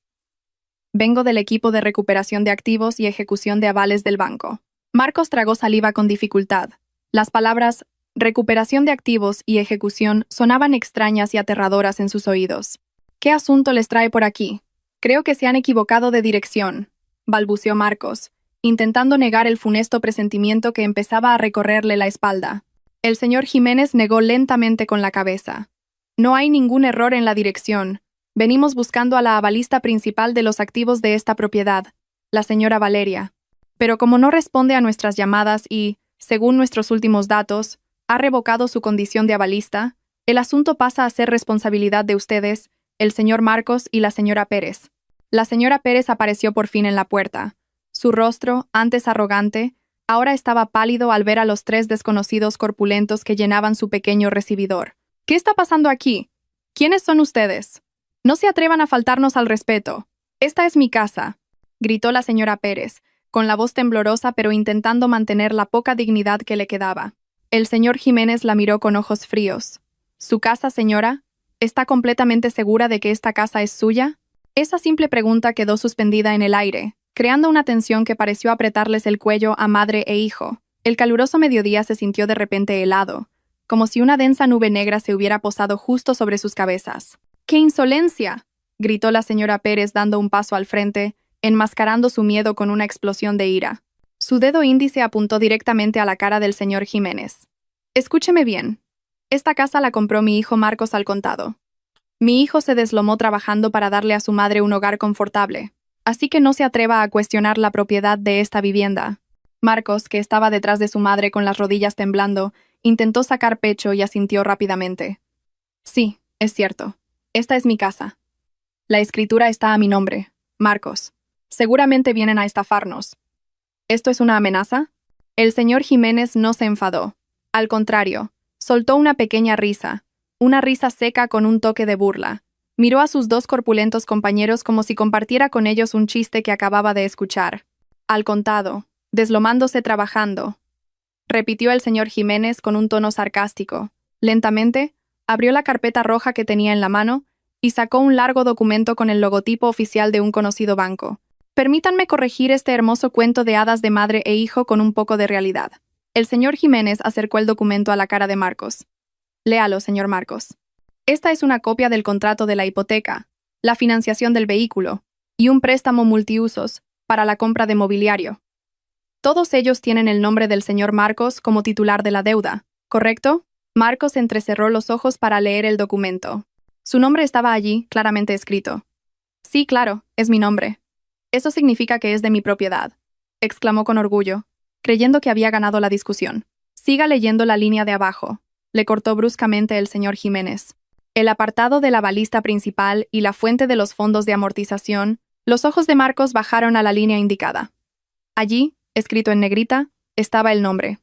Vengo del equipo de recuperación de activos y ejecución de avales del banco». Marcos tragó saliva con dificultad. Las palabras recuperación de activos y ejecución sonaban extrañas y aterradoras en sus oídos. «¿Qué asunto les trae por aquí? Creo que se han equivocado de dirección», balbuceó Marcos, intentando negar el funesto presentimiento que empezaba a recorrerle la espalda. El señor Jiménez negó lentamente con la cabeza. «No hay ningún error en la dirección. Venimos buscando a la avalista principal de los activos de esta propiedad, la señora Valeria. Pero como no responde a nuestras llamadas y, según nuestros últimos datos, ha revocado su condición de avalista, el asunto pasa a ser responsabilidad de ustedes, el señor Marcos y la señora Pérez». La señora Pérez apareció por fin en la puerta. Su rostro, antes arrogante, ahora estaba pálido al ver a los 3 desconocidos corpulentos que llenaban su pequeño recibidor. «¿Qué está pasando aquí? ¿Quiénes son ustedes? No se atrevan a faltarnos al respeto. Esta es mi casa», gritó la señora Pérez, con la voz temblorosa pero intentando mantener la poca dignidad que le quedaba. El señor Jiménez la miró con ojos fríos. «¿Su casa, señora? ¿Está completamente segura de que esta casa es suya?». Esa simple pregunta quedó suspendida en el aire, creando una tensión que pareció apretarles el cuello a madre e hijo. El caluroso mediodía se sintió de repente helado, como si una densa nube negra se hubiera posado justo sobre sus cabezas. «¡Qué insolencia!», gritó la señora Pérez dando un paso al frente, enmascarando su miedo con una explosión de ira. Su dedo índice apuntó directamente a la cara del señor Jiménez. «Escúcheme bien. Esta casa la compró mi hijo Marcos al contado. Mi hijo se deslomó trabajando para darle a su madre un hogar confortable, así que no se atreva a cuestionar la propiedad de esta vivienda». Marcos, que estaba detrás de su madre con las rodillas temblando, intentó sacar pecho y asintió rápidamente. «Sí, es cierto. Esta es mi casa. La escritura está a mi nombre, Marcos. Seguramente vienen a estafarnos. ¿Esto es una amenaza?». El señor Jiménez no se enfadó. Al contrario, soltó una pequeña risa, una risa seca con un toque de burla. Miró a sus 2 corpulentos compañeros como si compartiera con ellos un chiste que acababa de escuchar. «Al contado, deslomándose trabajando», repitió el señor Jiménez con un tono sarcástico. Lentamente, abrió la carpeta roja que tenía en la mano y sacó un largo documento con el logotipo oficial de un conocido banco. Permítanme corregir este hermoso cuento de hadas de madre e hijo con un poco de realidad. El señor Jiménez acercó el documento a la cara de Marcos. Léalo, señor Marcos. Esta es una copia del contrato de la hipoteca, la financiación del vehículo y un préstamo multiusos para la compra de mobiliario. Todos ellos tienen el nombre del señor Marcos como titular de la deuda, ¿correcto? Marcos entrecerró los ojos para leer el documento. Su nombre estaba allí, claramente escrito. Sí, claro, es mi nombre. Eso significa que es de mi propiedad, exclamó con orgullo, creyendo que había ganado la discusión. Siga leyendo la línea de abajo, le cortó bruscamente el señor Jiménez. El apartado de la balista principal y la fuente de los fondos de amortización, los ojos de Marcos bajaron a la línea indicada. Allí, escrito en negrita, estaba el nombre.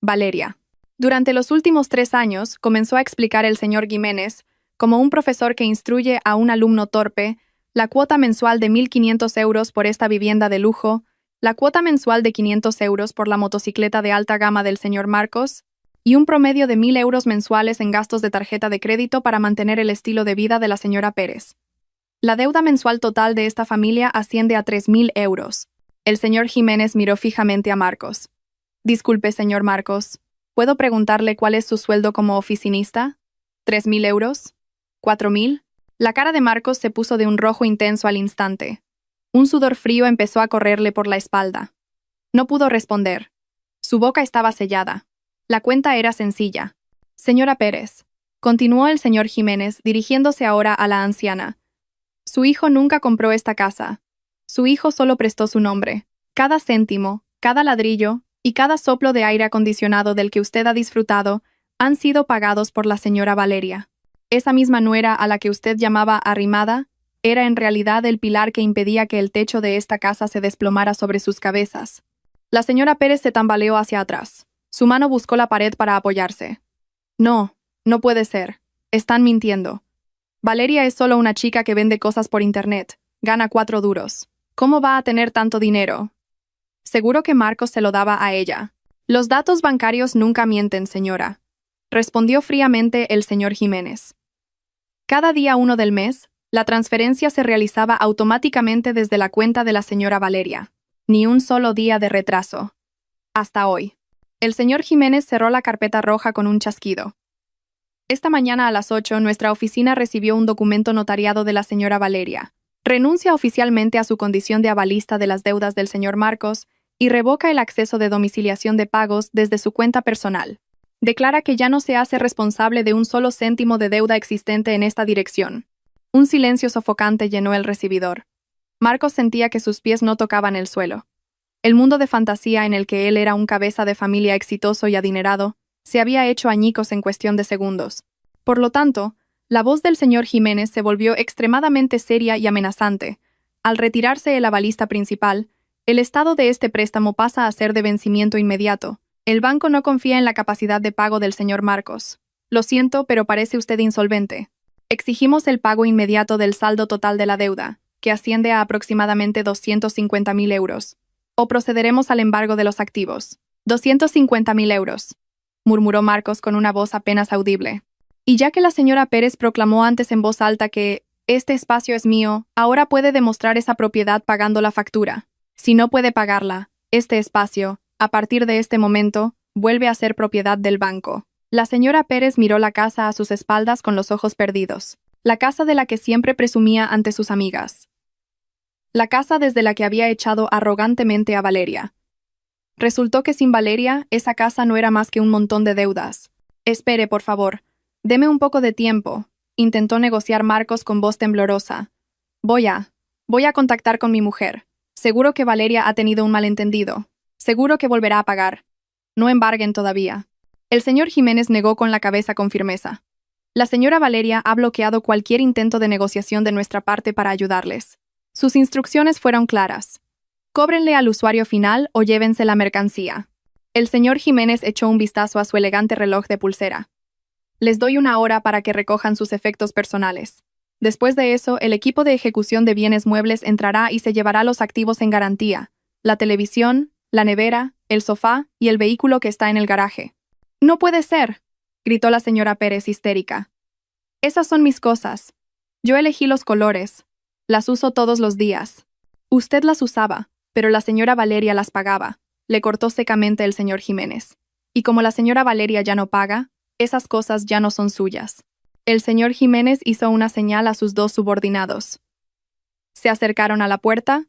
Valeria. Durante los últimos 3 años, comenzó a explicar el señor Jiménez, como un profesor que instruye a un alumno torpe, la cuota mensual de 1.500 euros por esta vivienda de lujo, la cuota mensual de 500 euros por la motocicleta de alta gama del señor Marcos, y un promedio de 1.000 euros mensuales en gastos de tarjeta de crédito para mantener el estilo de vida de la señora Pérez. La deuda mensual total de esta familia asciende a 3.000 euros. El señor Jiménez miró fijamente a Marcos. Disculpe, señor Marcos, ¿puedo preguntarle cuál es su sueldo como oficinista? ¿3.000 euros? ¿4.000? La cara de Marcos se puso de un rojo intenso al instante. Un sudor frío empezó a correrle por la espalda. No pudo responder. Su boca estaba sellada. La cuenta era sencilla. Señora Pérez, continuó el señor Jiménez, dirigiéndose ahora a la anciana. Su hijo nunca compró esta casa. Su hijo solo prestó su nombre. Cada céntimo, cada ladrillo y cada soplo de aire acondicionado del que usted ha disfrutado han sido pagados por la señora Valeria. Esa misma nuera a la que usted llamaba arrimada era en realidad el pilar que impedía que el techo de esta casa se desplomara sobre sus cabezas. La señora Pérez se tambaleó hacia atrás. Su mano buscó la pared para apoyarse. No, no puede ser. Están mintiendo. Valeria es solo una chica que vende cosas por internet. Gana 4 duros. ¿Cómo va a tener tanto dinero? Seguro que Marcos se lo daba a ella. Los datos bancarios nunca mienten, señora, respondió fríamente el señor Jiménez. Cada día 1 del mes, la transferencia se realizaba automáticamente desde la cuenta de la señora Valeria. Ni un solo día de retraso. Hasta hoy. El señor Jiménez cerró la carpeta roja con un chasquido. Esta mañana a las 8, nuestra oficina recibió un documento notariado de la señora Valeria. Renuncia oficialmente a su condición de avalista de las deudas del señor Marcos y revoca el acceso de domiciliación de pagos desde su cuenta personal. Declara que ya no se hace responsable de un solo céntimo de deuda existente en esta dirección. Un silencio sofocante llenó el recibidor. Marcos sentía que sus pies no tocaban el suelo. El mundo de fantasía en el que él era un cabeza de familia exitoso y adinerado se había hecho añicos en cuestión de segundos. Por lo tanto, la voz del señor Jiménez se volvió extremadamente seria y amenazante. Al retirarse el avalista principal, el estado de este préstamo pasa a ser de vencimiento inmediato. El banco no confía en la capacidad de pago del señor Marcos. Lo siento, pero parece usted insolvente. Exigimos el pago inmediato del saldo total de la deuda, que asciende a aproximadamente 250.000 euros. O procederemos al embargo de los activos. 250.000 euros, murmuró Marcos con una voz apenas audible. Y ya que la señora Pérez proclamó antes en voz alta que «este espacio es mío», ahora puede demostrar esa propiedad pagando la factura. Si no puede pagarla, este espacio, a partir de este momento, vuelve a ser propiedad del banco. La señora Pérez miró la casa a sus espaldas con los ojos perdidos. La casa de la que siempre presumía ante sus amigas. La casa desde la que había echado arrogantemente a Valeria. Resultó que sin Valeria, esa casa no era más que un montón de deudas. «Espere, por favor. Deme un poco de tiempo», intentó negociar Marcos con voz temblorosa. Voy a contactar con mi mujer. Seguro que Valeria ha tenido un malentendido. Seguro que volverá a pagar. No embarguen todavía. El señor Jiménez negó con la cabeza con firmeza. La señora Valeria ha bloqueado cualquier intento de negociación de nuestra parte para ayudarles. Sus instrucciones fueron claras. Cóbrenle al usuario final o llévense la mercancía. El señor Jiménez echó un vistazo a su elegante reloj de pulsera. Les doy 1 hora para que recojan sus efectos personales. Después de eso, el equipo de ejecución de bienes muebles entrará y se llevará los activos en garantía: la televisión, la nevera, el sofá y el vehículo que está en el garaje. «No puede ser», gritó la señora Pérez histérica. «Esas son mis cosas. Yo elegí los colores. Las uso todos los días. Usted las usaba, pero la señora Valeria las pagaba, le cortó secamente el señor Jiménez. Y como la señora Valeria ya no paga, esas cosas ya no son suyas. El señor Jiménez hizo una señal a sus dos subordinados. Se acercaron a la puerta,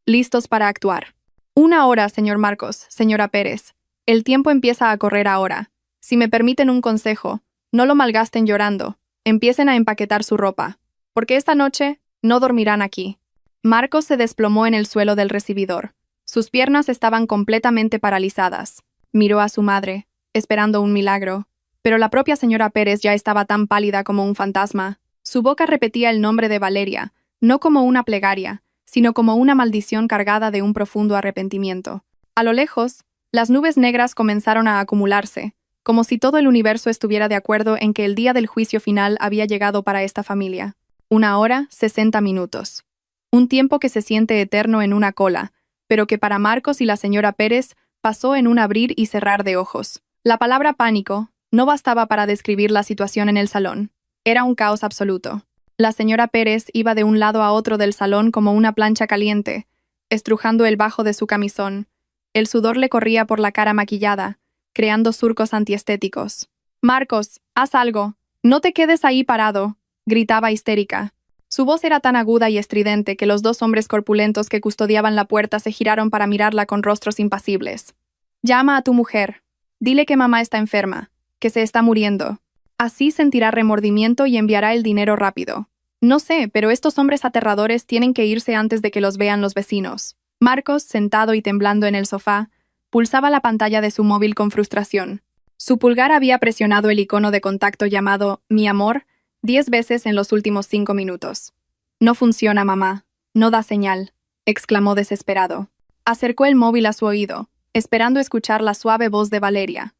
listos para actuar. 1 hora, señor Marcos, señora Pérez. El tiempo empieza a correr ahora. Si me permiten un consejo, no lo malgasten llorando. Empiecen a empaquetar su ropa, porque esta noche no dormirán aquí. Marcos se desplomó en el suelo del recibidor. Sus piernas estaban completamente paralizadas. Miró a su madre, esperando un milagro, pero la propia señora Pérez ya estaba tan pálida como un fantasma. Su boca repetía el nombre de Valeria, no como una plegaria, sino como una maldición cargada de un profundo arrepentimiento. A lo lejos, las nubes negras comenzaron a acumularse, como si todo el universo estuviera de acuerdo en que el día del juicio final había llegado para esta familia. 1 hora, 60 minutos. Un tiempo que se siente eterno en una cola, pero que para Marcos y la señora Pérez pasó en un abrir y cerrar de ojos. La palabra pánico no bastaba para describir la situación en el salón. Era un caos absoluto. La señora Pérez iba de un lado a otro del salón como una plancha caliente, estrujando el bajo de su camisón. El sudor le corría por la cara maquillada, creando surcos antiestéticos. «Marcos, haz algo. No te quedes ahí parado», gritaba histérica. Su voz era tan aguda y estridente que los dos hombres corpulentos que custodiaban la puerta se giraron para mirarla con rostros impasibles. «Llama a tu mujer. Dile que mamá está enferma, que se está muriendo. Así sentirá remordimiento y enviará el dinero rápido. No sé, pero estos hombres aterradores tienen que irse antes de que los vean los vecinos». Marcos, sentado y temblando en el sofá, pulsaba la pantalla de su móvil con frustración. Su pulgar había presionado el icono de contacto llamado «Mi amor» 10 veces en los últimos 5 minutos. «No funciona, mamá. No da señal», exclamó desesperado. Acercó el móvil a su oído, esperando escuchar la suave voz de Valeria.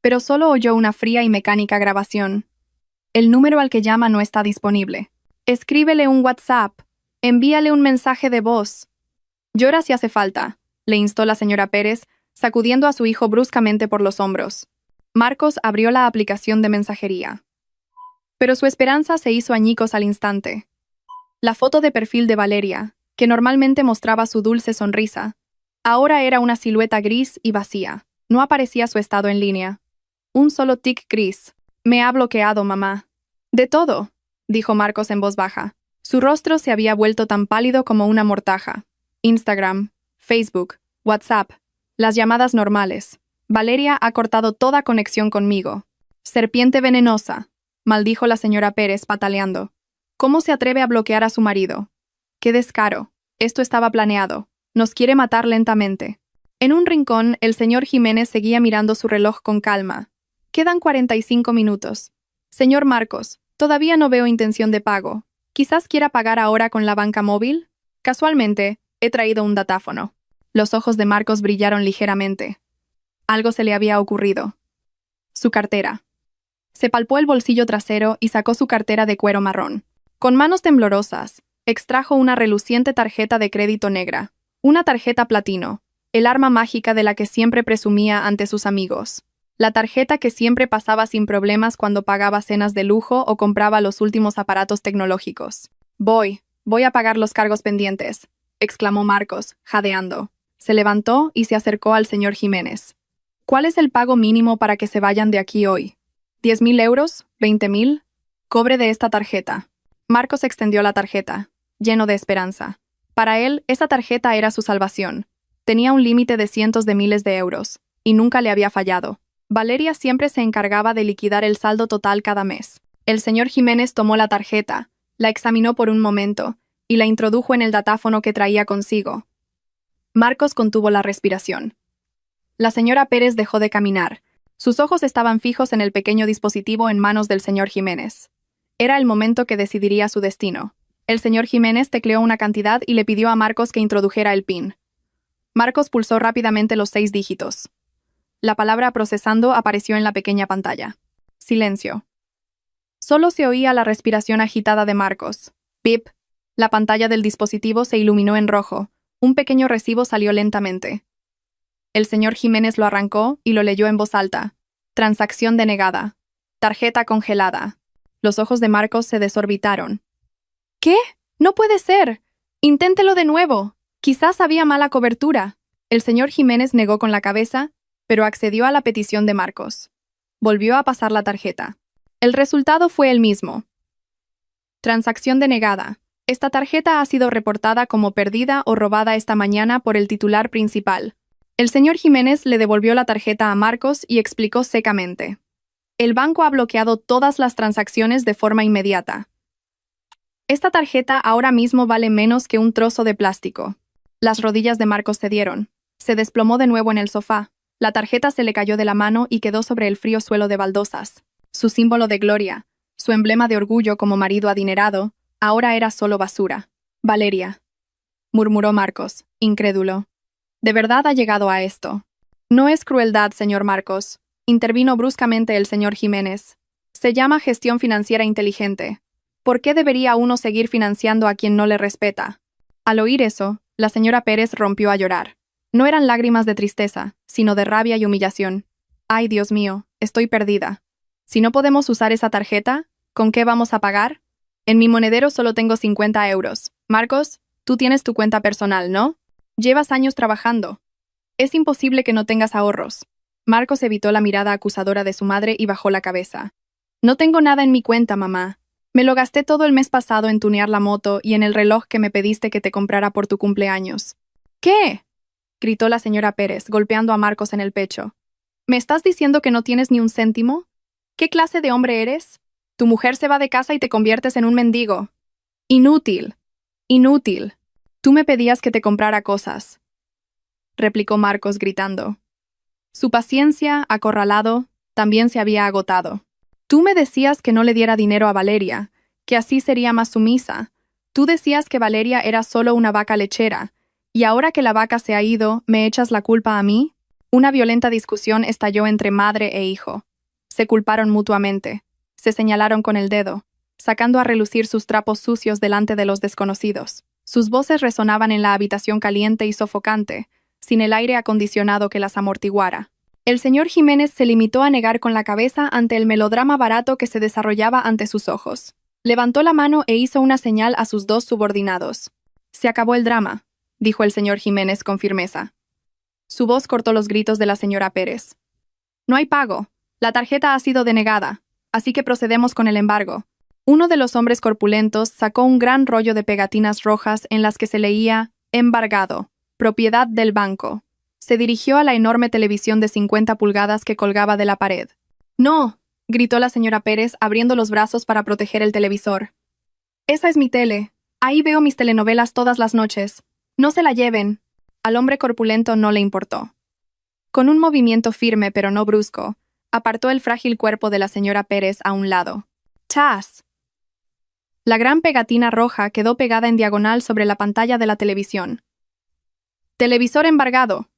Pero solo oyó una fría y mecánica grabación. «El número al que llama no está disponible. Escríbele un WhatsApp. Envíale un mensaje de voz». «Llora si hace falta», le instó la señora Pérez, sacudiendo a su hijo bruscamente por los hombros. Marcos abrió la aplicación de mensajería. Pero su esperanza se hizo añicos al instante. La foto de perfil de Valeria, que normalmente mostraba su dulce sonrisa, ahora era una silueta gris y vacía. No aparecía su estado en línea. Un solo tic gris. «Me ha bloqueado, mamá». «De todo», dijo Marcos en voz baja. Su rostro se había vuelto tan pálido como una mortaja. Instagram, Facebook, WhatsApp, las llamadas normales. «Valeria ha cortado toda conexión conmigo». «Serpiente venenosa», maldijo la señora Pérez pataleando. «¿Cómo se atreve a bloquear a su marido? ¡Qué descaro! Esto estaba planeado. Nos quiere matar lentamente». En un rincón, el señor Jiménez seguía mirando su reloj con calma. «Quedan 45 minutos. Señor Marcos, todavía no veo intención de pago. ¿Quizás quiera pagar ahora con la banca móvil? Casualmente, he traído un datáfono». Los ojos de Marcos brillaron ligeramente. Algo se le había ocurrido. Su cartera. Se palpó el bolsillo trasero y sacó su cartera de cuero marrón. Con manos temblorosas, extrajo una reluciente tarjeta de crédito negra. Una tarjeta platino, el arma mágica de la que siempre presumía ante sus amigos. La tarjeta que siempre pasaba sin problemas cuando pagaba cenas de lujo o compraba los últimos aparatos tecnológicos. Voy a pagar los cargos pendientes», exclamó Marcos, jadeando. Se levantó y se acercó al señor Jiménez. «¿Cuál es el pago mínimo para que se vayan de aquí hoy? ¿10.000 euros? ¿20.000? Cobre de esta tarjeta». Marcos extendió la tarjeta, lleno de esperanza. Para él, esa tarjeta era su salvación. Tenía un límite de cientos de miles de euros, y nunca le había fallado. Valeria siempre se encargaba de liquidar el saldo total cada mes. El señor Jiménez tomó la tarjeta, la examinó por un momento, y la introdujo en el datáfono que traía consigo. Marcos contuvo la respiración. La señora Pérez dejó de caminar. Sus ojos estaban fijos en el pequeño dispositivo en manos del señor Jiménez. Era el momento que decidiría su destino. El señor Jiménez tecleó una cantidad y le pidió a Marcos que introdujera el PIN. Marcos pulsó rápidamente los 6 dígitos. La palabra procesando apareció en la pequeña pantalla. Silencio. Solo se oía la respiración agitada de Marcos. Pip. La pantalla del dispositivo se iluminó en rojo. Un pequeño recibo salió lentamente. El señor Jiménez lo arrancó y lo leyó en voz alta. Transacción denegada. Tarjeta congelada. Los ojos de Marcos se desorbitaron. ¿Qué? No puede ser. Inténtelo de nuevo. Quizás había mala cobertura. El señor Jiménez negó con la cabeza, pero accedió a la petición de Marcos. Volvió a pasar la tarjeta. El resultado fue el mismo. Transacción denegada. Esta tarjeta ha sido reportada como perdida o robada esta mañana por el titular principal. El señor Jiménez le devolvió la tarjeta a Marcos y explicó secamente. El banco ha bloqueado todas las transacciones de forma inmediata. Esta tarjeta ahora mismo vale menos que un trozo de plástico. Las rodillas de Marcos cedieron. Se desplomó de nuevo en el sofá. La tarjeta se le cayó de la mano y quedó sobre el frío suelo de baldosas. Su símbolo de gloria, su emblema de orgullo como marido adinerado, ahora era solo basura. Valeria, murmuró Marcos, incrédulo. ¿De verdad ha llegado a esto? No es crueldad, señor Marcos, intervino bruscamente el señor Jiménez. Se llama gestión financiera inteligente. ¿Por qué debería uno seguir financiando a quien no le respeta? Al oír eso, la señora Pérez rompió a llorar. No eran lágrimas de tristeza, sino de rabia y humillación. Ay, Dios mío, estoy perdida. Si no podemos usar esa tarjeta, ¿con qué vamos a pagar? En mi monedero solo tengo 50 euros. Marcos, tú tienes tu cuenta personal, ¿no? Llevas años trabajando. Es imposible que no tengas ahorros. Marcos evitó la mirada acusadora de su madre y bajó la cabeza. No tengo nada en mi cuenta, mamá. Me lo gasté todo el mes pasado en tunear la moto y en el reloj que me pediste que te comprara por tu cumpleaños. ¿Qué? Gritó la señora Pérez, golpeando a Marcos en el pecho. ¿Me estás diciendo que no tienes ni un céntimo? ¿Qué clase de hombre eres? Tu mujer se va de casa y te conviertes en un mendigo. Inútil. Inútil. Tú me pedías que te comprara cosas, replicó Marcos gritando. Su paciencia, acorralado, también se había agotado. Tú me decías que no le diera dinero a Valeria, que así sería más sumisa. Tú decías que Valeria era solo una vaca lechera, y ahora que la vaca se ha ido, ¿me echas la culpa a mí? Una violenta discusión estalló entre madre e hijo. Se culparon mutuamente. Se señalaron con el dedo, sacando a relucir sus trapos sucios delante de los desconocidos. Sus voces resonaban en la habitación caliente y sofocante, sin el aire acondicionado que las amortiguara. El señor Jiménez se limitó a negar con la cabeza ante el melodrama barato que se desarrollaba ante sus ojos. Levantó la mano e hizo una señal a sus dos subordinados. Se acabó el drama, dijo el señor Jiménez con firmeza. Su voz cortó los gritos de la señora Pérez. No hay pago. La tarjeta ha sido denegada, así que procedemos con el embargo. Uno de los hombres corpulentos sacó un gran rollo de pegatinas rojas en las que se leía «Embargado, propiedad del banco». Se dirigió a la enorme televisión de 50 pulgadas que colgaba de la pared. «No», gritó la señora Pérez abriendo los brazos para proteger el televisor. «Esa es mi tele. Ahí veo mis telenovelas todas las noches. No se la lleven». Al hombre corpulento no le importó. Con un movimiento firme pero no brusco, apartó el frágil cuerpo de la señora Pérez a un lado. ¡Chas! La gran pegatina roja quedó pegada en diagonal sobre la pantalla de la televisión. «Televisor embargado»,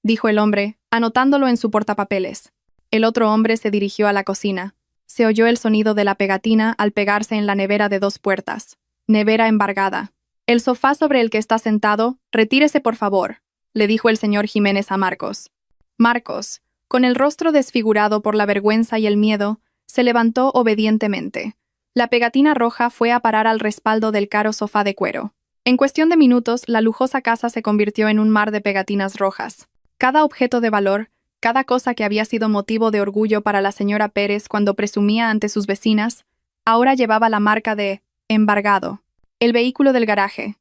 dijo el hombre, anotándolo en su portapapeles. El otro hombre se dirigió a la cocina. Se oyó el sonido de la pegatina al pegarse en la nevera de 2 puertas. Nevera embargada. «El sofá sobre el que está sentado, retírese por favor», le dijo el señor Jiménez a Marcos. Marcos, con el rostro desfigurado por la vergüenza y el miedo, se levantó obedientemente. La pegatina roja fue a parar al respaldo del caro sofá de cuero. En cuestión de minutos, la lujosa casa se convirtió en un mar de pegatinas rojas. Cada objeto de valor, cada cosa que había sido motivo de orgullo para la señora Pérez cuando presumía ante sus vecinas, ahora llevaba la marca de «embargado». El vehículo del garaje.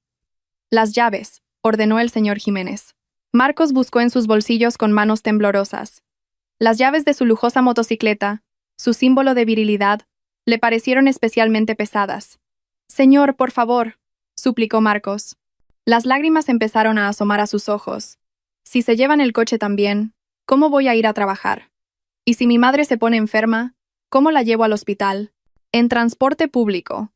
«Las llaves», ordenó el señor Jiménez. Marcos buscó en sus bolsillos con manos temblorosas. Las llaves de su lujosa motocicleta, su símbolo de virilidad, le parecieron especialmente pesadas. «Señor, por favor», suplicó Marcos. Las lágrimas empezaron a asomar a sus ojos. «Si se llevan el coche también, ¿cómo voy a ir a trabajar? Y si mi madre se pone enferma, ¿cómo la llevo al hospital? En transporte público».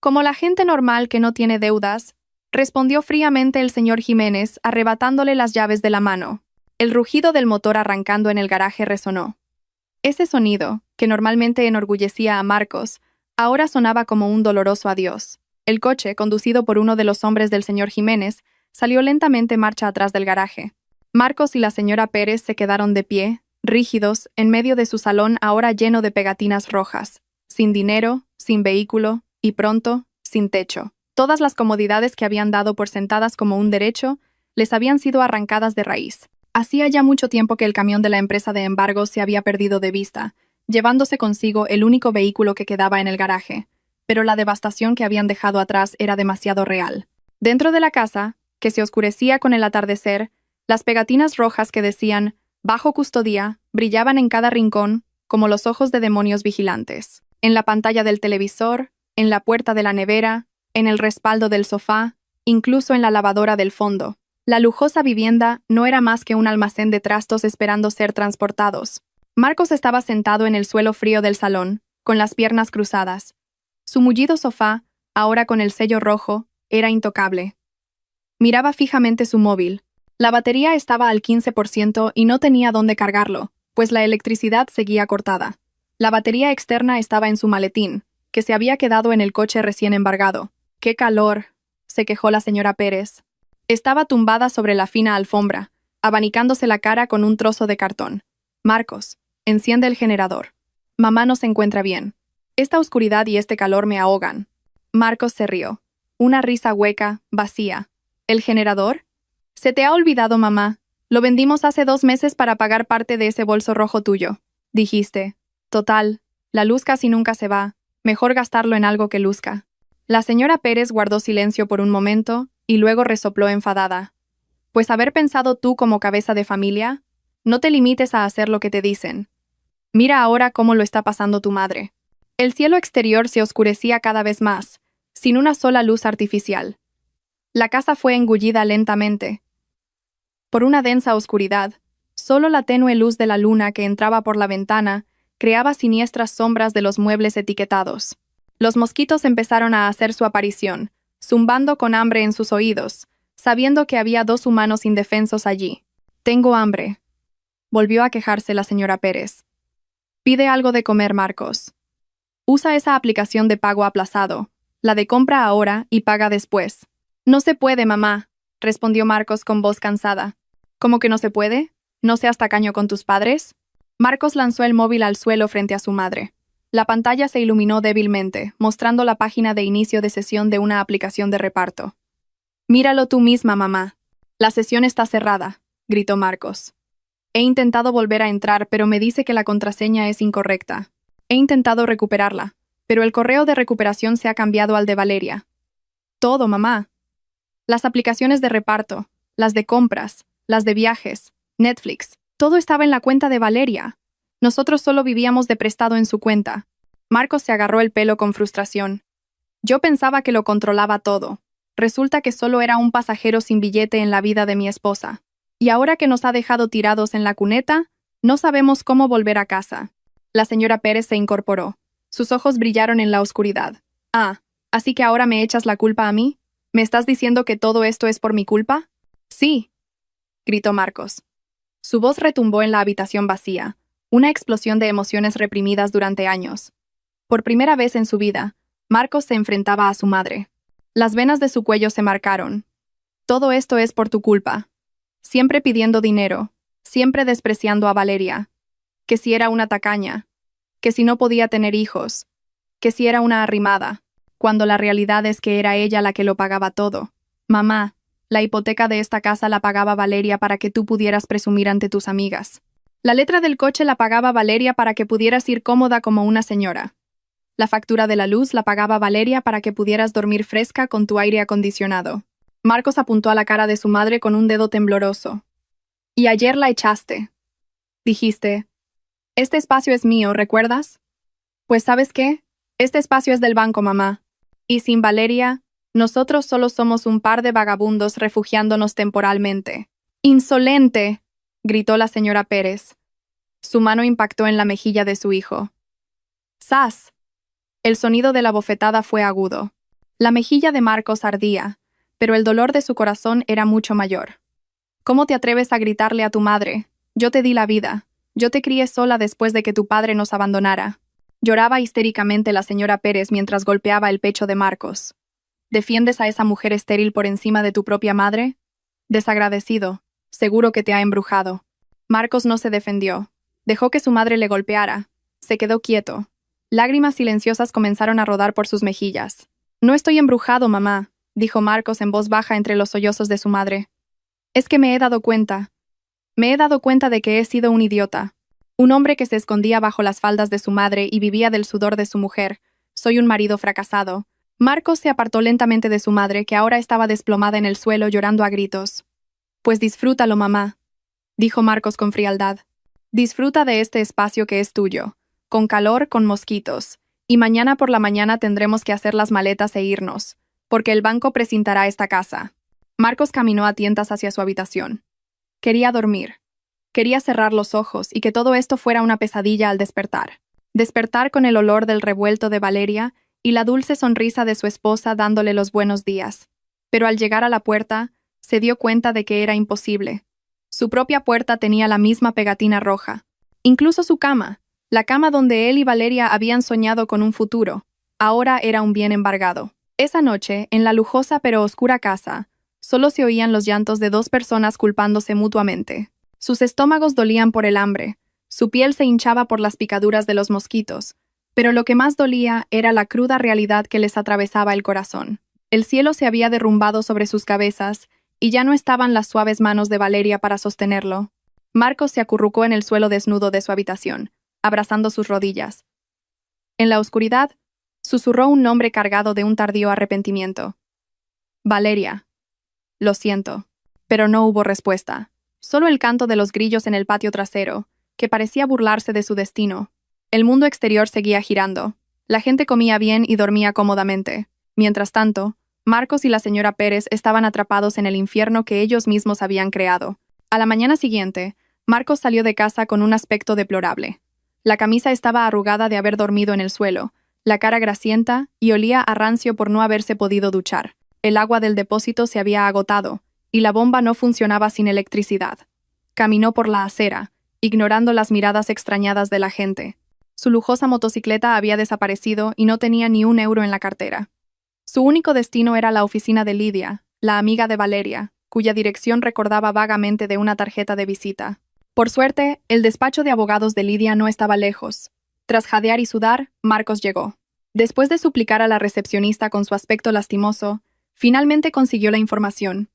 Como la gente normal que no tiene deudas, respondió fríamente el señor Jiménez, arrebatándole las llaves de la mano. El rugido del motor arrancando en el garaje resonó. Ese sonido, que normalmente enorgullecía a Marcos, ahora sonaba como un doloroso adiós. El coche, conducido por uno de los hombres del señor Jiménez, salió lentamente marcha atrás del garaje. Marcos y la señora Pérez se quedaron de pie, rígidos, en medio de su salón ahora lleno de pegatinas rojas. sin dinero, sin vehículo y pronto, sin techo. Todas las comodidades que habían dado por sentadas como un derecho les habían sido arrancadas de raíz. Hacía ya mucho tiempo que el camión de la empresa de embargos se había perdido de vista, llevándose consigo el único vehículo que quedaba en el garaje, pero la devastación que habían dejado atrás era demasiado real. Dentro de la casa, que se oscurecía con el atardecer, las pegatinas rojas que decían «Bajo custodia» brillaban en cada rincón como los ojos de demonios vigilantes. En la pantalla del televisor, en la puerta de la nevera, en el respaldo del sofá, incluso en la lavadora del fondo. La lujosa vivienda no era más que un almacén de trastos esperando ser transportados. Marcos estaba sentado en el suelo frío del salón, con las piernas cruzadas. Su mullido sofá, ahora con el sello rojo, era intocable. Miraba fijamente su móvil. La batería estaba al 15% y no tenía dónde cargarlo, pues la electricidad seguía cortada. La batería externa estaba en su maletín, que se había quedado en el coche recién embargado. ¡Qué calor!, se quejó la señora Pérez. Estaba tumbada sobre la fina alfombra, abanicándose la cara con un trozo de cartón. Marcos, enciende el generador. Mamá no se encuentra bien. Esta oscuridad y este calor me ahogan. Marcos se rió. Una risa hueca, vacía. ¿El generador? Se te ha olvidado, mamá. Lo vendimos hace 2 meses para pagar parte de ese bolso rojo tuyo. Dijiste. Total, la luz casi nunca se va. Mejor gastarlo en algo que luzca. La señora Pérez guardó silencio por un momento y luego resopló enfadada. Pues haber pensado tú como cabeza de familia, no te limites a hacer lo que te dicen. Mira ahora cómo lo está pasando tu madre. El cielo exterior se oscurecía cada vez más, sin una sola luz artificial. La casa fue engullida lentamente. Por una densa oscuridad, solo la tenue luz de la luna que entraba por la ventana creaba siniestras sombras de los muebles etiquetados. Los mosquitos empezaron a hacer su aparición, zumbando con hambre en sus oídos, sabiendo que había 2 humanos indefensos allí. «Tengo hambre», volvió a quejarse la señora Pérez. «Pide algo de comer, Marcos. Usa esa aplicación de pago aplazado, la de compra ahora y paga después». «No se puede, mamá», respondió Marcos con voz cansada. «¿Cómo que no se puede? ¿No seas tacaño con tus padres?» Marcos lanzó el móvil al suelo frente a su madre. La pantalla se iluminó débilmente, mostrando la página de inicio de sesión de una aplicación de reparto. «Míralo tú misma, mamá. La sesión está cerrada», gritó Marcos. «He intentado volver a entrar, pero me dice que la contraseña es incorrecta. He intentado recuperarla, pero el correo de recuperación se ha cambiado al de Valeria. Todo, mamá. Las aplicaciones de reparto, las de compras, las de viajes, Netflix, todo estaba en la cuenta de Valeria. Nosotros solo vivíamos de prestado en su cuenta». Marcos se agarró el pelo con frustración. «Yo pensaba que lo controlaba todo. Resulta que solo era un pasajero sin billete en la vida de mi esposa. Y ahora que nos ha dejado tirados en la cuneta, no sabemos cómo volver a casa». La señora Pérez se incorporó. Sus ojos brillaron en la oscuridad. «Ah, ¿así que ahora me echas la culpa a mí? ¿Me estás diciendo que todo esto es por mi culpa?» «Sí», gritó Marcos. Su voz retumbó en la habitación vacía, una explosión de emociones reprimidas durante años. Por primera vez en su vida, Marcos se enfrentaba a su madre. Las venas de su cuello se marcaron. «Todo esto es por tu culpa. Siempre pidiendo dinero, siempre despreciando a Valeria. Que si era una tacaña, que si no podía tener hijos, que si era una arrimada, cuando la realidad es que era ella la que lo pagaba todo. Mamá, la hipoteca de esta casa la pagaba Valeria para que tú pudieras presumir ante tus amigas. La letra del coche la pagaba Valeria para que pudieras ir cómoda como una señora. La factura de la luz la pagaba Valeria para que pudieras dormir fresca con tu aire acondicionado». Marcos apuntó a la cara de su madre con un dedo tembloroso. «Y ayer la echaste. Dijiste, este espacio es mío, ¿recuerdas? Pues ¿sabes qué? Este espacio es del banco, mamá. Y sin Valeria, nosotros solo somos un par de vagabundos refugiándonos temporalmente». «¡Insolente!», gritó la señora Pérez. Su mano impactó en la mejilla de su hijo. ¡Zas! El sonido de la bofetada fue agudo. La mejilla de Marcos ardía, pero el dolor de su corazón era mucho mayor. «¿Cómo te atreves a gritarle a tu madre? Yo te di la vida. Yo te crié sola después de que tu padre nos abandonara». Lloraba histéricamente la señora Pérez mientras golpeaba el pecho de Marcos. «¿Defiendes a esa mujer estéril por encima de tu propia madre? Desagradecido. Seguro que te ha embrujado». Marcos no se defendió. Dejó que su madre le golpeara. Se quedó quieto. Lágrimas silenciosas comenzaron a rodar por sus mejillas. No estoy embrujado, mamá, dijo Marcos en voz baja entre los sollozos de su madre. Es que me he dado cuenta. Me he dado cuenta de que he sido un idiota. Un hombre que se escondía bajo las faldas de su madre y vivía del sudor de su mujer. Soy un marido fracasado. Marcos se apartó lentamente de su madre, que ahora estaba desplomada en el suelo llorando a gritos. Pues disfrútalo, mamá, dijo Marcos con frialdad. Disfruta de este espacio que es tuyo, con calor, con mosquitos, y mañana por la mañana tendremos que hacer las maletas e irnos, porque el banco precintará esta casa. Marcos caminó a tientas hacia su habitación. Quería dormir. Quería cerrar los ojos y que todo esto fuera una pesadilla al despertar. Despertar con el olor del revuelto de Valeria y la dulce sonrisa de su esposa dándole los buenos días. Pero al llegar a la puerta, se dio cuenta de que era imposible. Su propia puerta tenía la misma pegatina roja. Incluso su cama, la cama donde él y Valeria habían soñado con un futuro, ahora era un bien embargado. Esa noche, en la lujosa pero oscura casa, solo se oían los llantos de dos personas culpándose mutuamente. Sus estómagos dolían por el hambre, su piel se hinchaba por las picaduras de los mosquitos, pero lo que más dolía era la cruda realidad que les atravesaba el corazón. El cielo se había derrumbado sobre sus cabezas y ya no estaban las suaves manos de Valeria para sostenerlo. Marcos se acurrucó en el suelo desnudo de su habitación, abrazando sus rodillas. En la oscuridad, susurró un nombre cargado de un tardío arrepentimiento. Valeria. Lo siento. Pero no hubo respuesta. Solo el canto de los grillos en el patio trasero, que parecía burlarse de su destino. El mundo exterior seguía girando. La gente comía bien y dormía cómodamente. Mientras tanto, Marcos y la señora Pérez estaban atrapados en el infierno que ellos mismos habían creado. A la mañana siguiente, Marcos salió de casa con un aspecto deplorable. La camisa estaba arrugada de haber dormido en el suelo, la cara grasienta y olía a rancio por no haberse podido duchar. El agua del depósito se había agotado, y la bomba no funcionaba sin electricidad. Caminó por la acera, ignorando las miradas extrañadas de la gente. Su lujosa motocicleta había desaparecido y no tenía ni un euro en la cartera. Su único destino era la oficina de Lidia, la amiga de Valeria, cuya dirección recordaba vagamente de una tarjeta de visita. Por suerte, el despacho de abogados de Lidia no estaba lejos. Tras jadear y sudar, Marcos llegó. Después de suplicar a la recepcionista con su aspecto lastimoso, finalmente consiguió la información.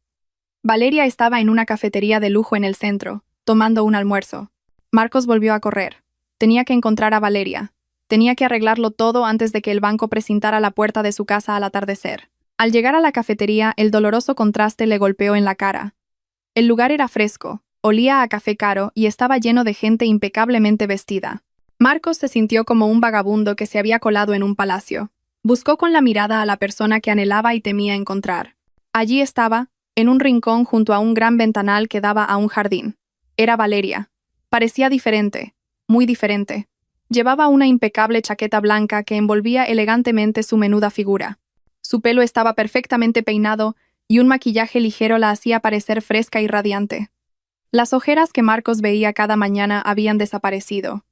Valeria estaba en una cafetería de lujo en el centro, tomando un almuerzo. Marcos volvió a correr. Tenía que encontrar a Valeria. Tenía que arreglarlo todo antes de que el banco precintara la puerta de su casa al atardecer. Al llegar a la cafetería, el doloroso contraste le golpeó en la cara. El lugar era fresco, olía a café caro y estaba lleno de gente impecablemente vestida. Marcos se sintió como un vagabundo que se había colado en un palacio. Buscó con la mirada a la persona que anhelaba y temía encontrar. Allí estaba, en un rincón junto a un gran ventanal que daba a un jardín. Era Valeria. Parecía diferente, muy diferente. Llevaba una impecable chaqueta blanca que envolvía elegantemente su menuda figura. Su pelo estaba perfectamente peinado y un maquillaje ligero la hacía parecer fresca y radiante. Las ojeras que Marcos veía cada mañana habían desaparecido.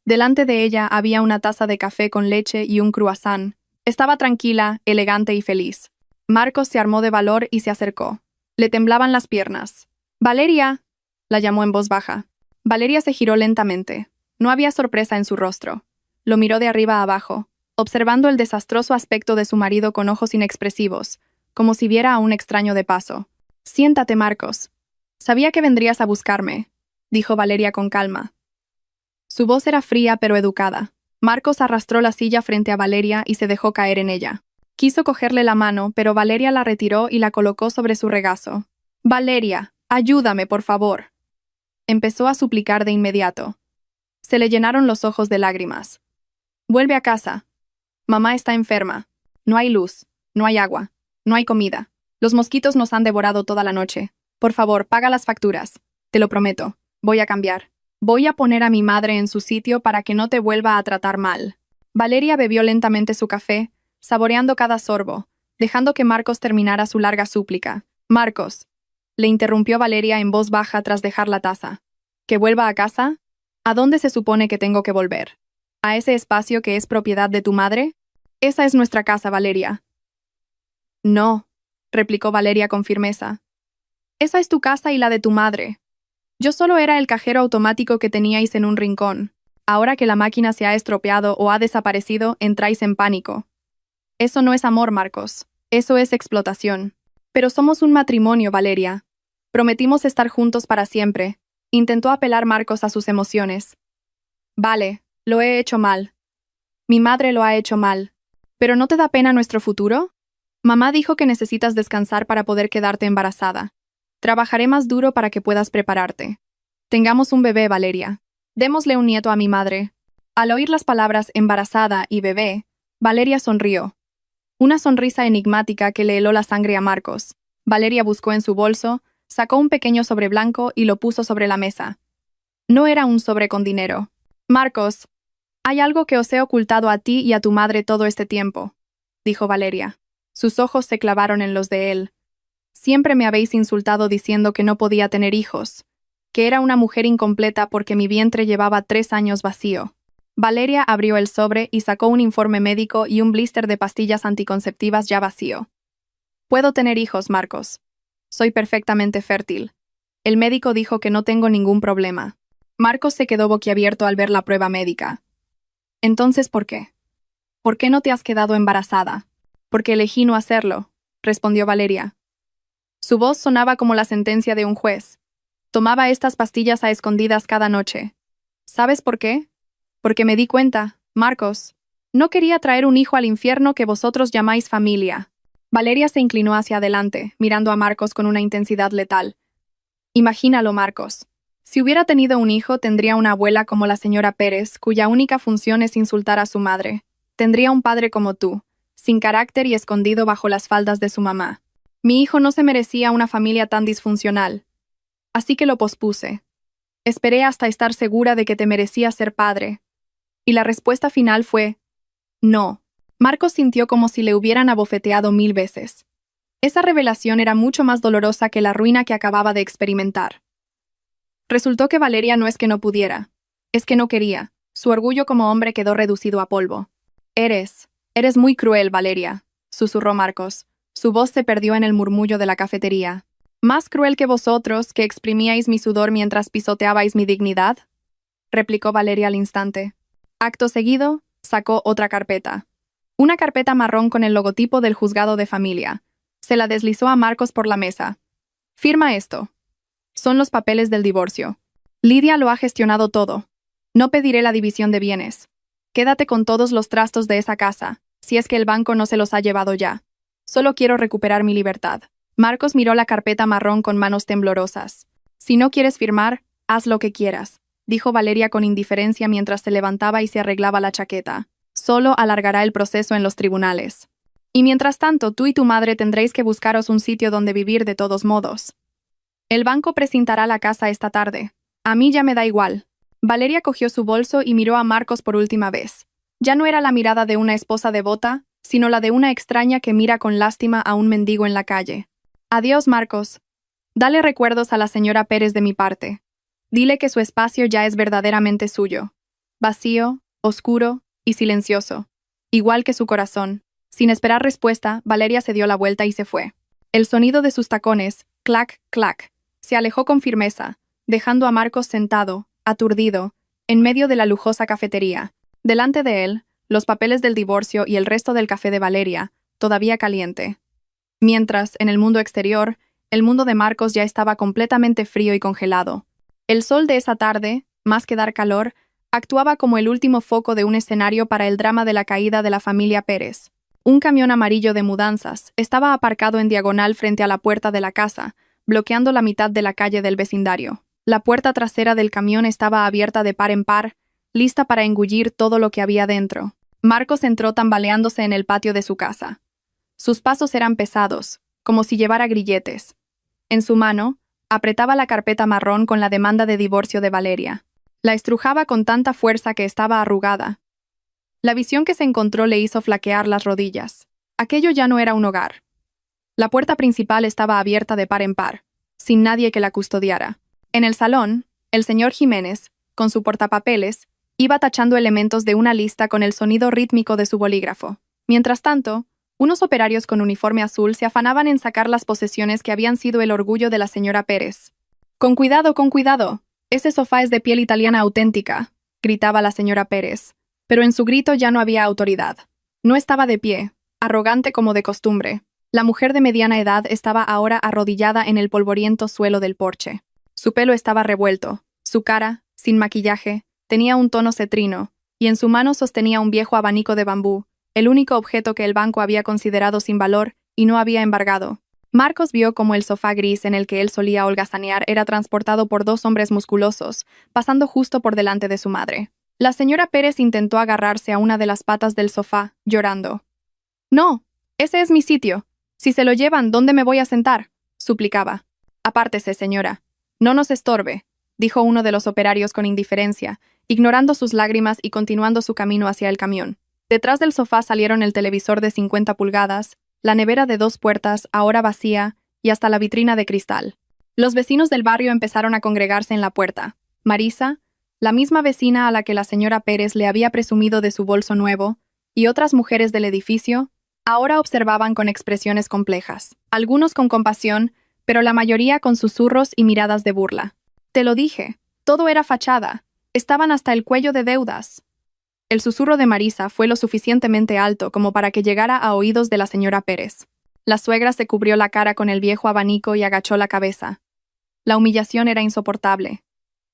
Delante de ella había una taza de café con leche y un croissant. Estaba tranquila, elegante y feliz. Marcos se armó de valor y se acercó. Le temblaban las piernas. «¡Valeria!», la llamó en voz baja. Valeria se giró lentamente. No había sorpresa en su rostro. Lo miró de arriba a abajo, observando el desastroso aspecto de su marido con ojos inexpresivos, como si viera a un extraño de paso. «Siéntate, Marcos. Sabía que vendrías a buscarme», dijo Valeria con calma. Su voz era fría pero educada. Marcos arrastró la silla frente a Valeria y se dejó caer en ella. Quiso cogerle la mano, pero Valeria la retiró y la colocó sobre su regazo. «Valeria, ayúdame, por favor», empezó a suplicar de inmediato. Se le llenaron los ojos de lágrimas. «Vuelve a casa. Mamá está enferma. No hay luz, no hay agua, no hay comida. Los mosquitos nos han devorado toda la noche. Por favor, paga las facturas. Te lo prometo. Voy a cambiar. Voy a poner a mi madre en su sitio para que no te vuelva a tratar mal». Valeria bebió lentamente su café, saboreando cada sorbo, dejando que Marcos terminara su larga súplica. «Marcos», le interrumpió Valeria en voz baja tras dejar la taza. «¿Que vuelva a casa? ¿A dónde se supone que tengo que volver? ¿A ese espacio que es propiedad de tu madre? Esa es nuestra casa, Valeria». «No», replicó Valeria con firmeza. «Esa es tu casa y la de tu madre. Yo solo era el cajero automático que teníais en un rincón. Ahora que la máquina se ha estropeado o ha desaparecido, entráis en pánico. Eso no es amor, Marcos. Eso es explotación. Pero somos un matrimonio, Valeria. Prometimos estar juntos para siempre. Intentó apelar Marcos a sus emociones. Vale, lo he hecho mal. Mi madre lo ha hecho mal. ¿Pero no te da pena nuestro futuro? Mamá dijo que necesitas descansar para poder quedarte embarazada. Trabajaré más duro para que puedas prepararte. Tengamos un bebé, Valeria. Démosle un nieto a mi madre. Al oír las palabras embarazada y bebé, Valeria sonrió. Una sonrisa enigmática que le heló la sangre a Marcos. Valeria buscó en su bolso, sacó un pequeño sobre blanco y lo puso sobre la mesa. No era un sobre con dinero. Marcos, hay algo que os he ocultado a ti y a tu madre todo este tiempo, dijo Valeria. Sus ojos se clavaron en los de él. Siempre me habéis insultado diciendo que no podía tener hijos, que era una mujer incompleta porque mi vientre llevaba 3 años vacío. Valeria abrió el sobre y sacó un informe médico y un blister de pastillas anticonceptivas ya vacío. Puedo tener hijos, Marcos. Soy perfectamente fértil. El médico dijo que no tengo ningún problema. Marcos se quedó boquiabierto al ver la prueba médica. Entonces, ¿por qué? ¿Por qué no te has quedado embarazada? Porque elegí no hacerlo, respondió Valeria. Su voz sonaba como la sentencia de un juez. Tomaba estas pastillas a escondidas cada noche. ¿Sabes por qué? Porque me di cuenta, Marcos. No quería traer un hijo al infierno que vosotros llamáis familia. Valeria se inclinó hacia adelante, mirando a Marcos con una intensidad letal. Imagínalo, Marcos. Si hubiera tenido un hijo, tendría una abuela como la señora Pérez, cuya única función es insultar a su madre. Tendría un padre como tú, sin carácter y escondido bajo las faldas de su mamá. Mi hijo no se merecía una familia tan disfuncional. Así que lo pospuse. Esperé hasta estar segura de que te merecías ser padre. Y la respuesta final fue: no. Marcos sintió como si le hubieran abofeteado 1000 veces. Esa revelación era mucho más dolorosa que la ruina que acababa de experimentar. Resultó que Valeria no es que no pudiera, es que no quería. Su orgullo como hombre quedó reducido a polvo. Eres muy cruel, Valeria, susurró Marcos. Su voz se perdió en el murmullo de la cafetería. ¿Más cruel que vosotros, que exprimíais mi sudor mientras pisoteabais mi dignidad?, replicó Valeria al instante. Acto seguido, sacó otra carpeta. Una carpeta marrón con el logotipo del juzgado de familia. Se la deslizó a Marcos por la mesa. Firma esto. Son los papeles del divorcio. Lidia lo ha gestionado todo. No pediré la división de bienes. Quédate con todos los trastos de esa casa, si es que el banco no se los ha llevado ya. Solo quiero recuperar mi libertad. Marcos miró la carpeta marrón con manos temblorosas. Si no quieres firmar, haz lo que quieras, dijo Valeria con indiferencia mientras se levantaba y se arreglaba la chaqueta. Solo alargará el proceso en los tribunales. Y mientras tanto, tú y tu madre tendréis que buscaros un sitio donde vivir de todos modos. El banco precintará la casa esta tarde. A mí ya me da igual. Valeria cogió su bolso y miró a Marcos por última vez. Ya no era la mirada de una esposa devota, sino la de una extraña que mira con lástima a un mendigo en la calle. Adiós, Marcos. Dale recuerdos a la señora Pérez de mi parte. Dile que su espacio ya es verdaderamente suyo. Vacío, oscuro y silencioso. Igual que su corazón. Sin esperar respuesta, Valeria se dio la vuelta y se fue. El sonido de sus tacones, clac, clac, se alejó con firmeza, dejando a Marcos sentado, aturdido, en medio de la lujosa cafetería. Delante de él, los papeles del divorcio y el resto del café de Valeria, todavía caliente. Mientras, en el mundo exterior, el mundo de Marcos ya estaba completamente frío y congelado. El sol de esa tarde, más que dar calor, actuaba como el último foco de un escenario para el drama de la caída de la familia Pérez. Un camión amarillo de mudanzas estaba aparcado en diagonal frente a la puerta de la casa, bloqueando la mitad de la calle del vecindario. La puerta trasera del camión estaba abierta de par en par, lista para engullir todo lo que había dentro. Marcos entró tambaleándose en el patio de su casa. Sus pasos eran pesados, como si llevara grilletes. En su mano, apretaba la carpeta marrón con la demanda de divorcio de Valeria. La estrujaba con tanta fuerza que estaba arrugada. La visión que se encontró le hizo flaquear las rodillas. Aquello ya no era un hogar. La puerta principal estaba abierta de par en par, sin nadie que la custodiara. En el salón, el señor Jiménez, con su portapapeles, iba tachando elementos de una lista con el sonido rítmico de su bolígrafo. Mientras tanto, unos operarios con uniforme azul se afanaban en sacar las posesiones que habían sido el orgullo de la señora Pérez. Con cuidado, ese sofá es de piel italiana auténtica, gritaba la señora Pérez, pero en su grito ya no había autoridad. No estaba de pie, arrogante como de costumbre. La mujer de mediana edad estaba ahora arrodillada en el polvoriento suelo del porche. Su pelo estaba revuelto, su cara, sin maquillaje, tenía un tono cetrino, y en su mano sostenía un viejo abanico de bambú, el único objeto que el banco había considerado sin valor y no había embargado. Marcos vio cómo el sofá gris en el que él solía holgazanear era transportado por dos hombres musculosos, pasando justo por delante de su madre. La señora Pérez intentó agarrarse a una de las patas del sofá, llorando. «No, ese es mi sitio. Si se lo llevan, ¿dónde me voy a sentar?», suplicaba. «Apártese, señora. No nos estorbe», dijo uno de los operarios con indiferencia, ignorando sus lágrimas y continuando su camino hacia el camión. Detrás del sofá salieron el televisor de 50 pulgadas, la nevera de 2 puertas, ahora vacía, y hasta la vitrina de cristal. Los vecinos del barrio empezaron a congregarse en la puerta. Marisa, la misma vecina a la que la señora Pérez le había presumido de su bolso nuevo, y otras mujeres del edificio, ahora observaban con expresiones complejas, algunos con compasión, pero la mayoría con susurros y miradas de burla. «Te lo dije, todo era fachada, estaban hasta el cuello de deudas». El susurro de Marisa fue lo suficientemente alto como para que llegara a oídos de la señora Pérez. La suegra se cubrió la cara con el viejo abanico y agachó la cabeza. La humillación era insoportable.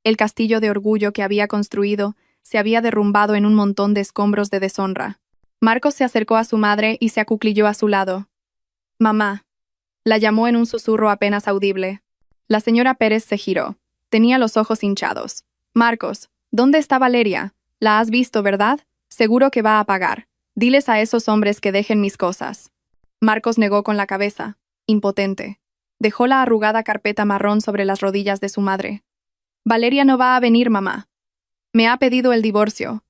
El castillo de orgullo que había construido se había derrumbado en un montón de escombros de deshonra. Marcos se acercó a su madre y se acuclilló a su lado. «Mamá», la llamó en un susurro apenas audible. La señora Pérez se giró. Tenía los ojos hinchados. «Marcos, ¿dónde está Valeria? La has visto, ¿verdad? Seguro que va a pagar. Diles a esos hombres que dejen mis cosas». Marcos negó con la cabeza, impotente. Dejó la arrugada carpeta marrón sobre las rodillas de su madre. «Valeria no va a venir, mamá. Me ha pedido el divorcio.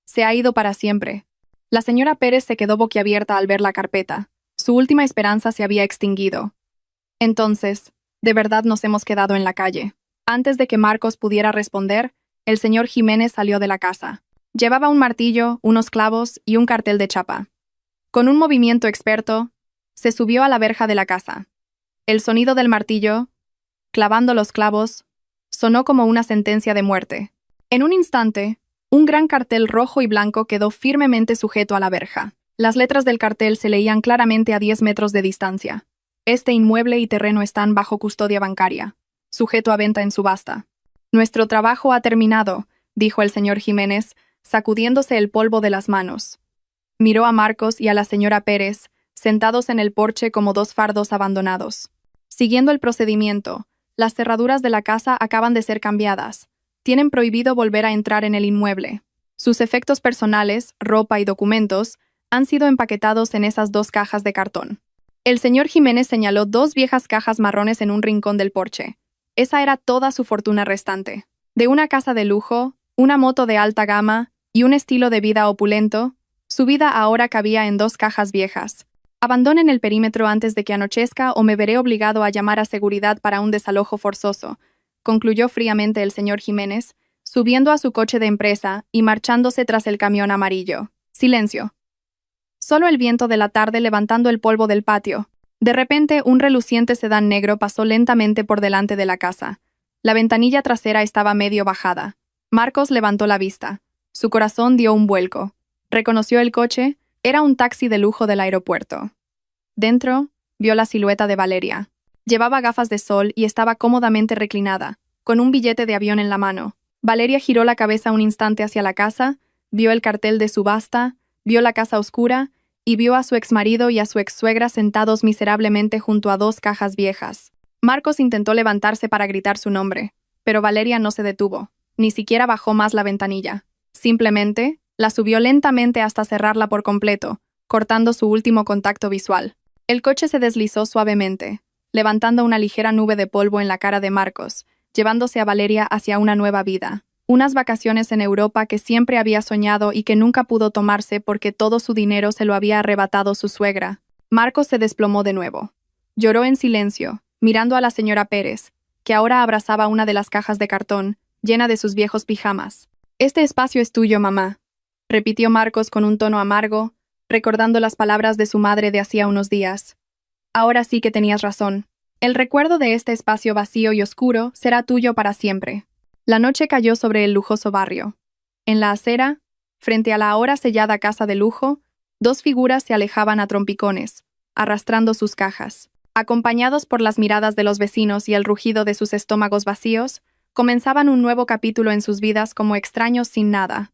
Se ha ido para siempre». La señora Pérez se quedó boquiabierta al ver la carpeta. Su última esperanza se había extinguido. «Entonces, de verdad nos hemos quedado en la calle». Antes de que Marcos pudiera responder, el señor Jiménez salió de la casa. Llevaba un martillo, unos clavos y un cartel de chapa. Con un movimiento experto, se subió a la verja de la casa. El sonido del martillo, clavando los clavos, sonó como una sentencia de muerte. En un instante, un gran cartel rojo y blanco quedó firmemente sujeto a la verja. Las letras del cartel se leían claramente a 10 metros de distancia. «Este inmueble y terreno están bajo custodia bancaria, sujeto a venta en subasta». «Nuestro trabajo ha terminado», dijo el señor Jiménez, sacudiéndose el polvo de las manos. Miró a Marcos y a la señora Pérez, sentados en el porche como dos fardos abandonados. «Siguiendo el procedimiento, las cerraduras de la casa acaban de ser cambiadas. Tienen prohibido volver a entrar en el inmueble. Sus efectos personales, ropa y documentos, han sido empaquetados en esas 2 cajas de cartón». El señor Jiménez señaló 2 viejas cajas marrones en un rincón del porche. Esa era toda su fortuna restante. De una casa de lujo, una moto de alta gama y un estilo de vida opulento, su vida ahora cabía en 2 cajas viejas. «Abandonen el perímetro antes de que anochezca o me veré obligado a llamar a seguridad para un desalojo forzoso», concluyó fríamente el señor Jiménez, subiendo a su coche de empresa y marchándose tras el camión amarillo. Silencio. Solo el viento de la tarde levantando el polvo del patio. De repente, un reluciente sedán negro pasó lentamente por delante de la casa. La ventanilla trasera estaba medio bajada. Marcos levantó la vista. Su corazón dio un vuelco. Reconoció el coche. Era un taxi de lujo del aeropuerto. Dentro, vio la silueta de Valeria. Llevaba gafas de sol y estaba cómodamente reclinada, con un billete de avión en la mano. Valeria giró la cabeza un instante hacia la casa, vio el cartel de subasta, vio la casa oscura y vio a su exmarido y a su exsuegra sentados miserablemente junto a 2 cajas viejas. Marcos intentó levantarse para gritar su nombre, pero Valeria no se detuvo, ni siquiera bajó más la ventanilla. Simplemente, la subió lentamente hasta cerrarla por completo, cortando su último contacto visual. El coche se deslizó suavemente, levantando una ligera nube de polvo en la cara de Marcos, llevándose a Valeria hacia una nueva vida. Unas vacaciones en Europa que siempre había soñado y que nunca pudo tomarse porque todo su dinero se lo había arrebatado su suegra. Marcos se desplomó de nuevo. Lloró en silencio, mirando a la señora Pérez, que ahora abrazaba una de las cajas de cartón, llena de sus viejos pijamas. «Este espacio es tuyo, mamá», repitió Marcos con un tono amargo, recordando las palabras de su madre de hacía unos días. «Ahora sí que tenías razón. El recuerdo de este espacio vacío y oscuro será tuyo para siempre». La noche cayó sobre el lujoso barrio. En la acera, frente a la ahora sellada casa de lujo, dos figuras se alejaban a trompicones, arrastrando sus cajas. Acompañados por las miradas de los vecinos y el rugido de sus estómagos vacíos, comenzaban un nuevo capítulo en sus vidas como extraños sin nada.